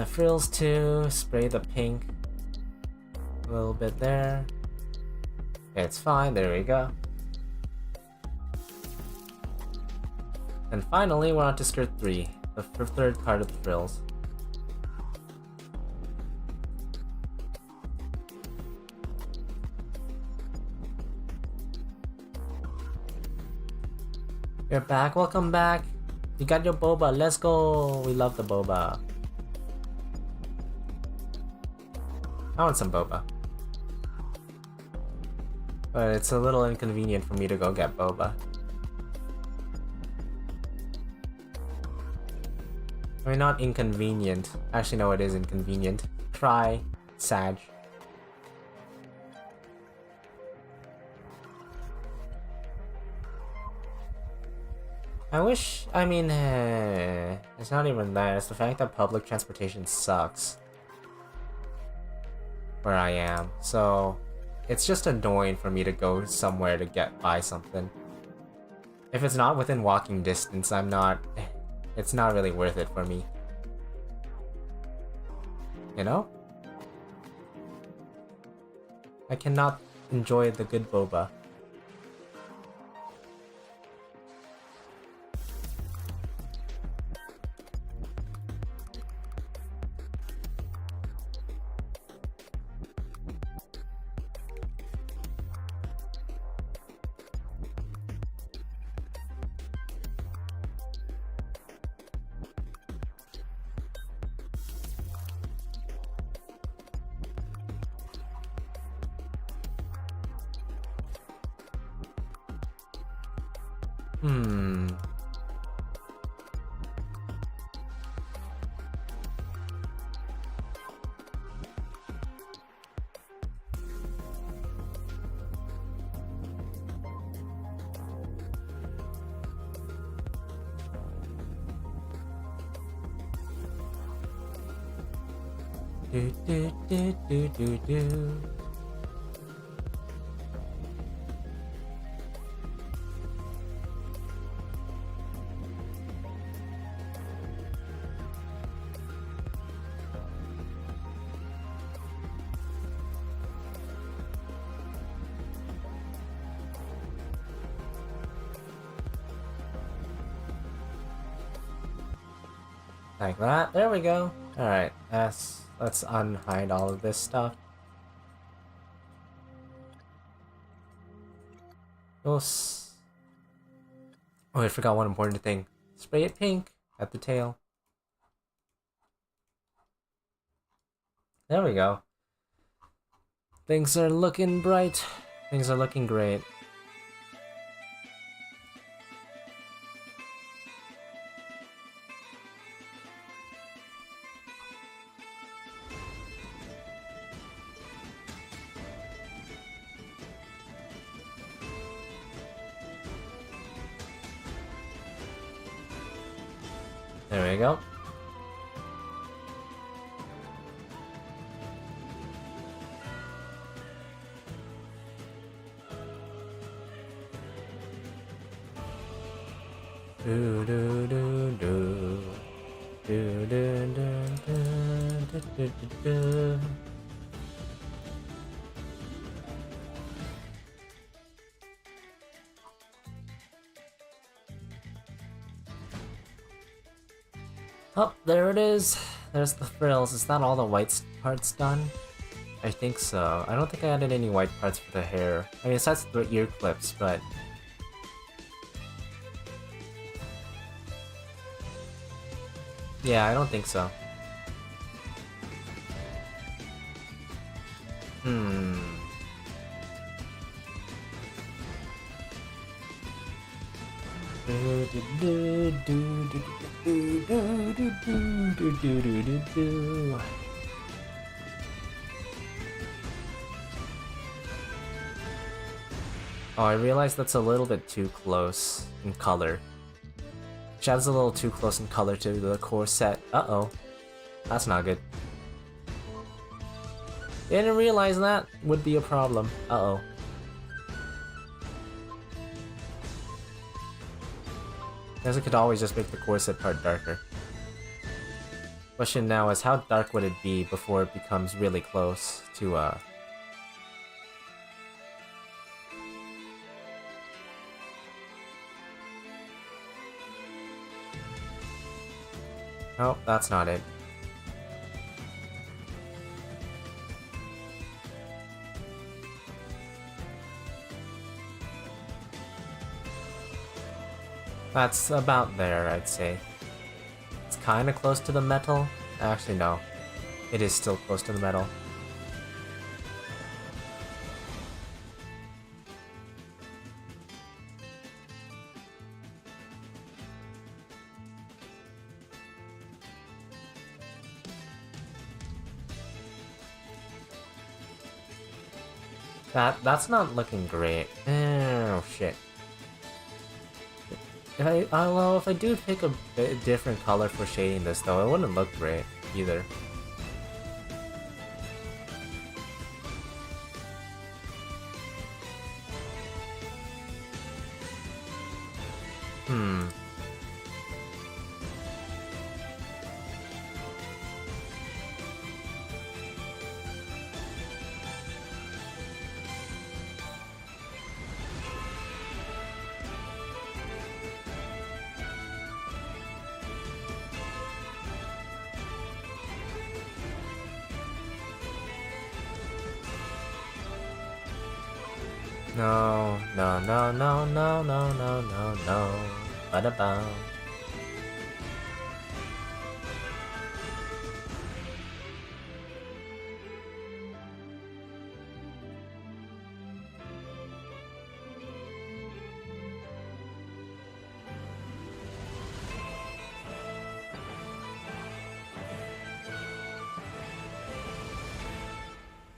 Frills too, spray the pink. A little bit there. It's fine, there we go. And finally, we're on to skirt 3. The third card of the frills. You're back, welcome back. You got your boba, let's go. We love the boba. I want some boba. But it's a little inconvenient for me to go get boba. I mean, not inconvenient. Actually, no, it is inconvenient. Try, Sag. I wish, I mean, it's not even that. It's the fact that public transportation sucks where I am. So, it's just annoying for me to go somewhere to buy something. If it's not within walking distance, it's not really worth it for me. You know? I cannot enjoy the good boba. Do do do do do do. Like that. There we go. Alright, let's unhide all of this stuff. Oh, I forgot one important thing. Spray it pink at the tail. There we go. Things are looking bright. Things are looking great. There we go. Do do do do do do do do do do. Oh, there it is. There's the frills. Is that all the white parts done? I think so. I don't think I added any white parts for the hair. I mean, besides the ear clips, but... yeah, I don't think so. Oh, I realized that's a little bit too close in color. Shad's a little too close in color to the core set. Uh-oh. That's not good. Didn't realize that would be a problem. Uh-oh. Guess I could always just make the corset part darker. Question now is how dark would it be before it becomes really close to oh, that's not it. That's about there, I'd say. It's kinda close to the metal. Actually, no. It is still close to the metal. That's not looking great. Oh shit. If I do pick a different color for shading this though, it wouldn't look great either. No, no, no, no, no, no, no, no, no. Ba-da-ba.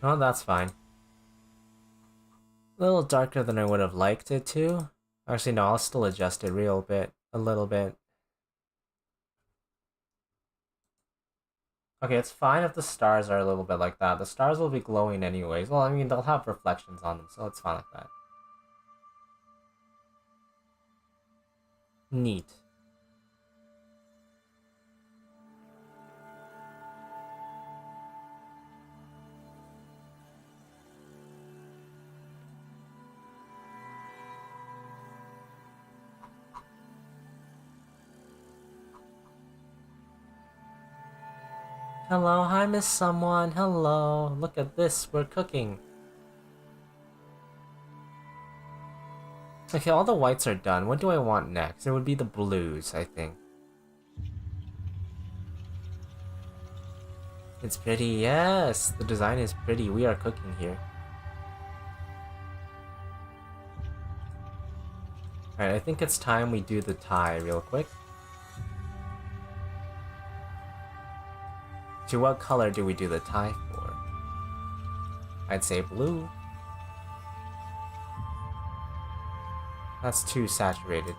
Oh, that's fine. A little darker than I would have liked it to. Actually, no, I'll still adjust it a little bit. Okay, it's fine if the stars are a little bit like that. The stars will be glowing anyways. Well, I mean, they'll have reflections on them, so it's fine like that. Neat. Hello, hi Miss Someone. Hello. Look at this, we're cooking. Okay, all the whites are done. What do I want next? It would be the blues, I think. It's pretty, yes! The design is pretty. We are cooking here. Alright, I think it's time we do the tie real quick. To what color do we do the tie for? I'd say blue. That's too saturated.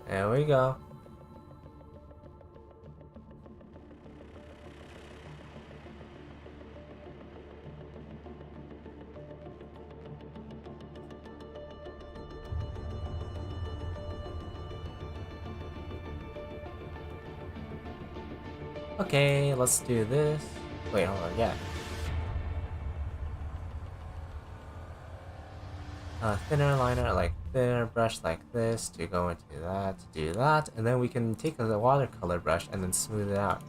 There we go. Okay, let's do this. Wait, hold on, yeah. Thinner liner, like thinner brush like this to go into that, to do that, and then we can take the watercolor brush and then smooth it out.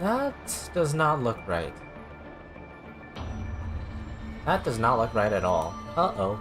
That does not look right. That does not look right at all. Uh-oh.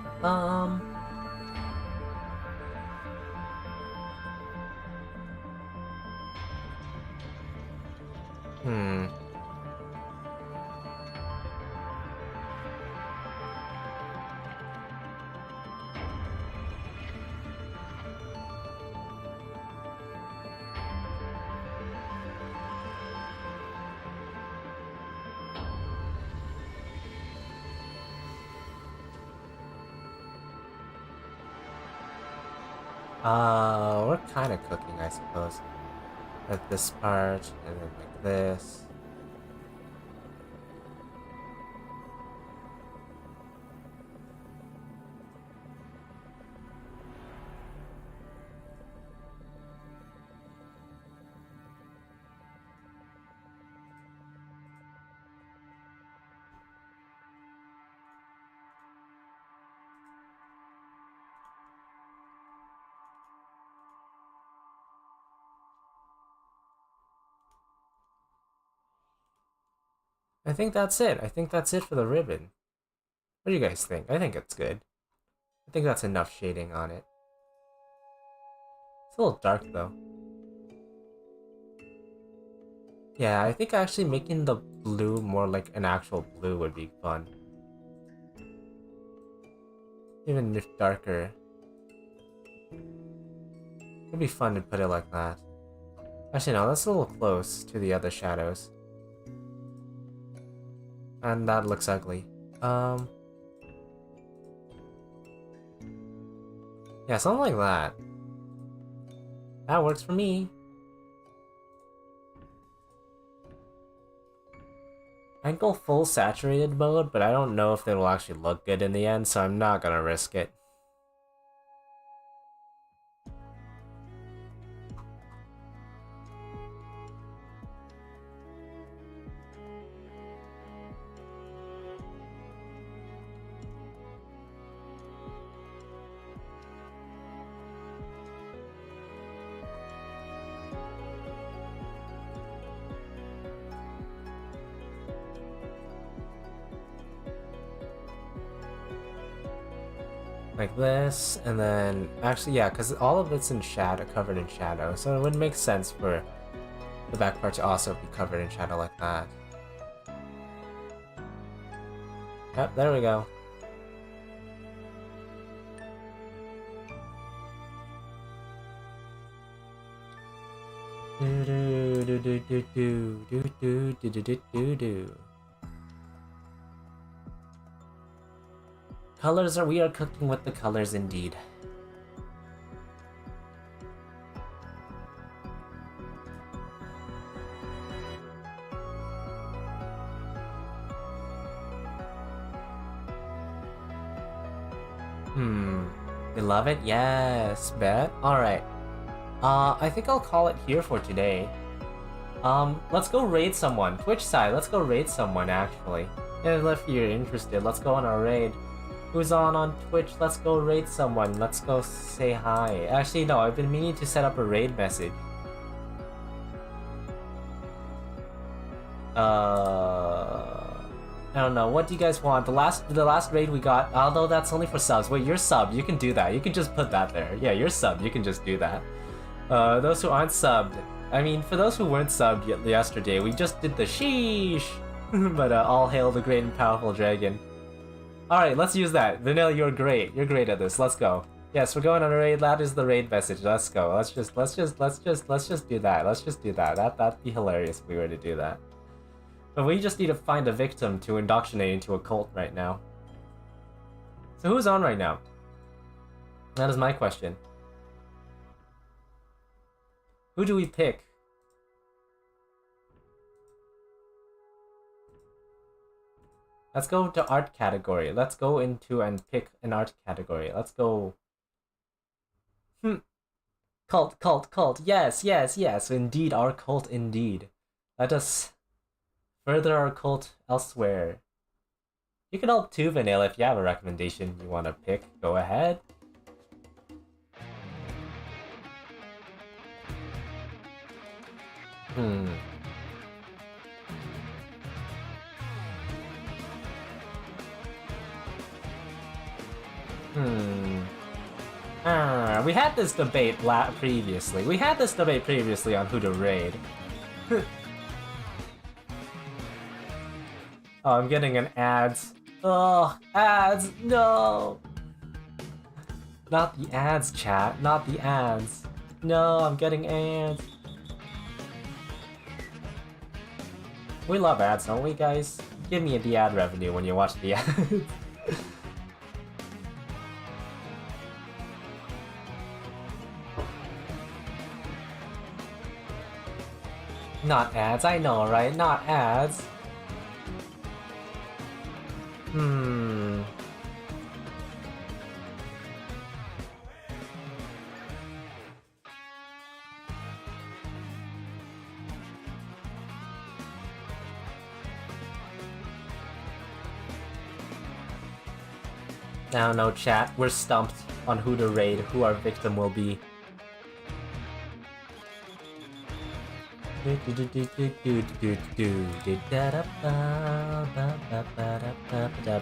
We're kind of cooking, I suppose. Like this part, and then like this. I think that's it. I think that's it for the ribbon. What do you guys think? I think it's good. I think that's enough shading on it. It's a little dark though. Yeah, I think actually making the blue more like an actual blue would be fun. Even if darker. It'd be fun to put it like that. Actually no, that's a little close to the other shadows. And that looks ugly. Yeah, something like that. That works for me. I'd go full saturated mode, but I don't know if it'll actually look good in the end, so I'm not gonna risk it. Like this, and then actually, yeah, because all of it's in shadow, covered in shadow, so it would make sense for the back part to also be covered in shadow like that. Yep, there we go. Do do do do do do do do do do do do. Colors we are cooking with the colors indeed. You love it? Yes, bet. Alright. I think I'll call it here for today. Let's go raid someone. Twitch side, let's go raid someone actually. And if you're interested, let's go on our raid. Who's on Twitch? Let's go raid someone. Let's go say hi. Actually, no, I've been meaning to set up a raid message. I don't know. What do you guys want? The last raid we got, although that's only for subs. Wait, you're sub. You can do that. You can just put that there. Yeah, you're sub. You can just do that. Those who aren't subbed. I mean, for those who weren't subbed yesterday, we just did the sheesh. But all hail the great and powerful dragon. Alright, let's use that. Vanilla, you're great. You're great at this. Let's go. Yes, we're going on a raid. That is the raid message. Let's go. Let's just do that. Let's just do that. That'd be hilarious if we were to do that. But we just need to find a victim to indoctrinate into a cult right now. So who's on right now? That is my question. Who do we pick? Let's go to art category. Let's go into and pick an art category. Let's go. Cult. Yes. Indeed, our cult indeed. Let us further our cult elsewhere. You can help too, Vanilla, if you have a recommendation you want to pick. Go ahead. We had this debate previously. We had this debate previously on who to raid. Oh, I'm getting an ads. Oh, ads, no! Not the ads, chat. Not the ads. No, I'm getting ads. We love ads, don't we, guys? Give me the ad revenue when you watch the ads. Not ads, I know, right? Not ads. I don't know, chat. We're stumped on who to raid, who our victim will be.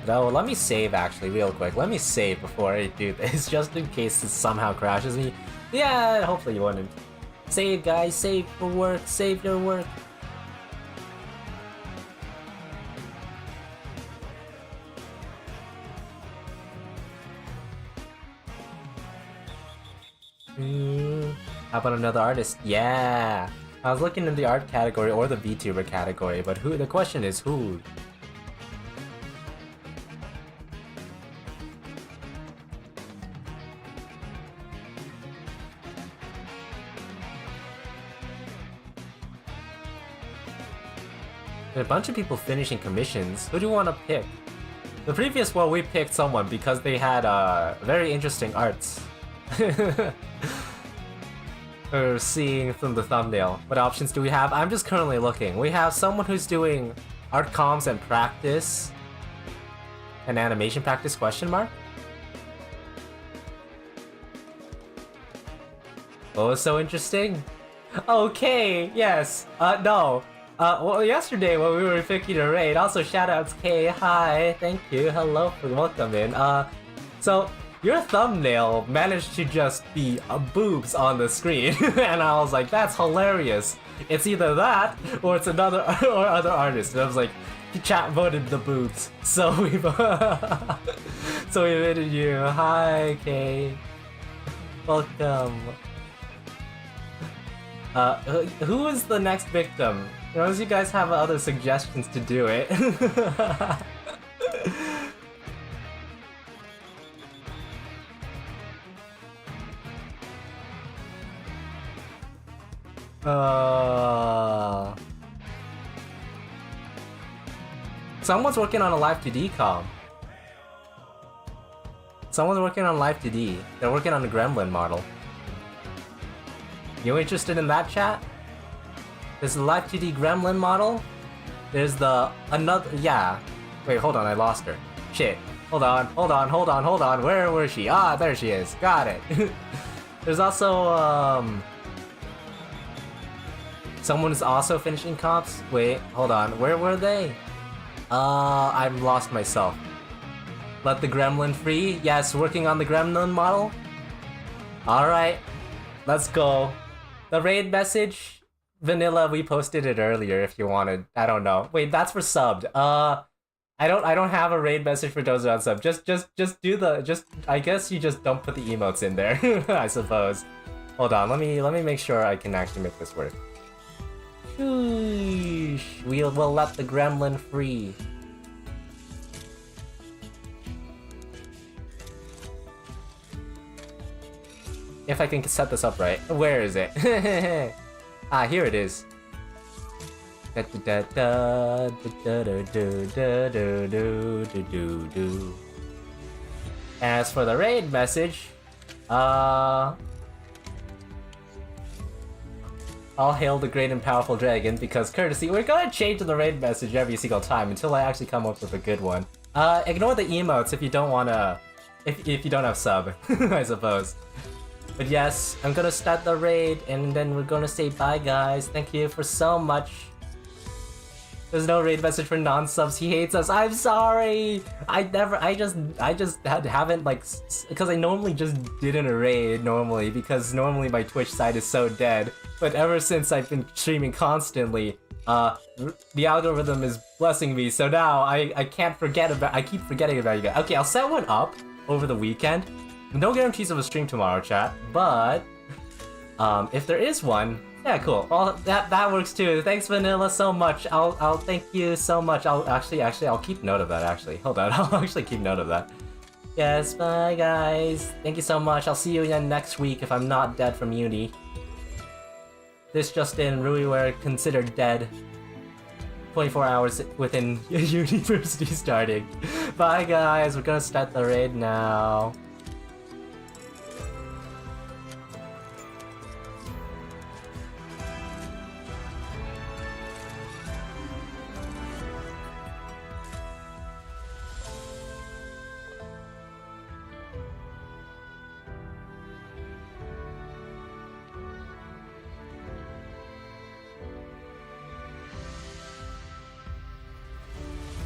Oh, let me save actually, real quick. Let me save before I do this, just in case it somehow crashes me. Yeah, hopefully you wouldn't. Save, guys. Save for work. Save your work. How about another artist? Yeah! I was looking in the art category or the VTuber category, but who? The question is who? There are a bunch of people finishing commissions. Who do you want to pick? The previous one we picked someone because they had very interesting arts. Or seeing from the thumbnail. What options do we have? I'm just currently looking. We have someone who's doing art comms and practice. And animation practice, question mark? Oh, so interesting. Okay, yes. No. Well, yesterday when we were picking a raid, also shoutouts K, hi, thank you, hello for welcome in. So your thumbnail managed to just be boobs on the screen, and I was like, that's hilarious. It's either that or it's another or other artist. And I was like, chat voted the boobs, so we so we voted you. Hi, Kay. Welcome. Who is the next victim? Unless you guys have other suggestions to do it. Someone's working on a live 2D com. Someone's working on live 2D. They're working on a gremlin model. You interested in that, chat? There's the live 2D gremlin model. There's the another, yeah. Wait, hold on, I lost her. Shit. Hold on. Where was she? Ah, there she is. Got it. There's also someone's also finishing comps. Wait, hold on. Where were they? I've lost myself. Let the gremlin free. Yes, working on the gremlin model. Alright. Let's go. The raid message, Vanilla, we posted it earlier if you wanted. I don't know. Wait, that's for subbed. I don't have a raid message for those on sub. Just do the I guess you just don't put the emotes in there, I suppose. Hold on, let me make sure I can actually make this work. We'll let the gremlin free. If I can set this up right. Where is it? Ah, here it is. As for the raid message, All hail the great and powerful dragon, because courtesy, we're gonna change the raid message every single time until I actually come up with a good one. Ignore the emotes if you don't wanna, if you don't have sub, I suppose. But yes, I'm gonna start the raid and then we're gonna say bye guys. Thank you for so much. There's no raid message for non-subs, he hates us. I'm sorry! I just haven't like, because I normally just didn't raid normally, because normally my Twitch side is so dead. But ever since I've been streaming constantly, the algorithm is blessing me, so now I can't forget about, I keep forgetting about you guys. Okay, I'll set one up over the weekend. No guarantees of a stream tomorrow, chat, but if there is one, yeah, cool. Well, that works too. Thanks, Vanilla, so much. I'll thank you so much. I'll actually I'll keep note of that. Actually, hold on. I'll actually keep note of that. Yes, bye guys. Thank you so much. I'll see you again next week if I'm not dead from uni. This just in, Rui were considered dead. 24 hours within university starting. Bye guys. We're gonna start the raid now.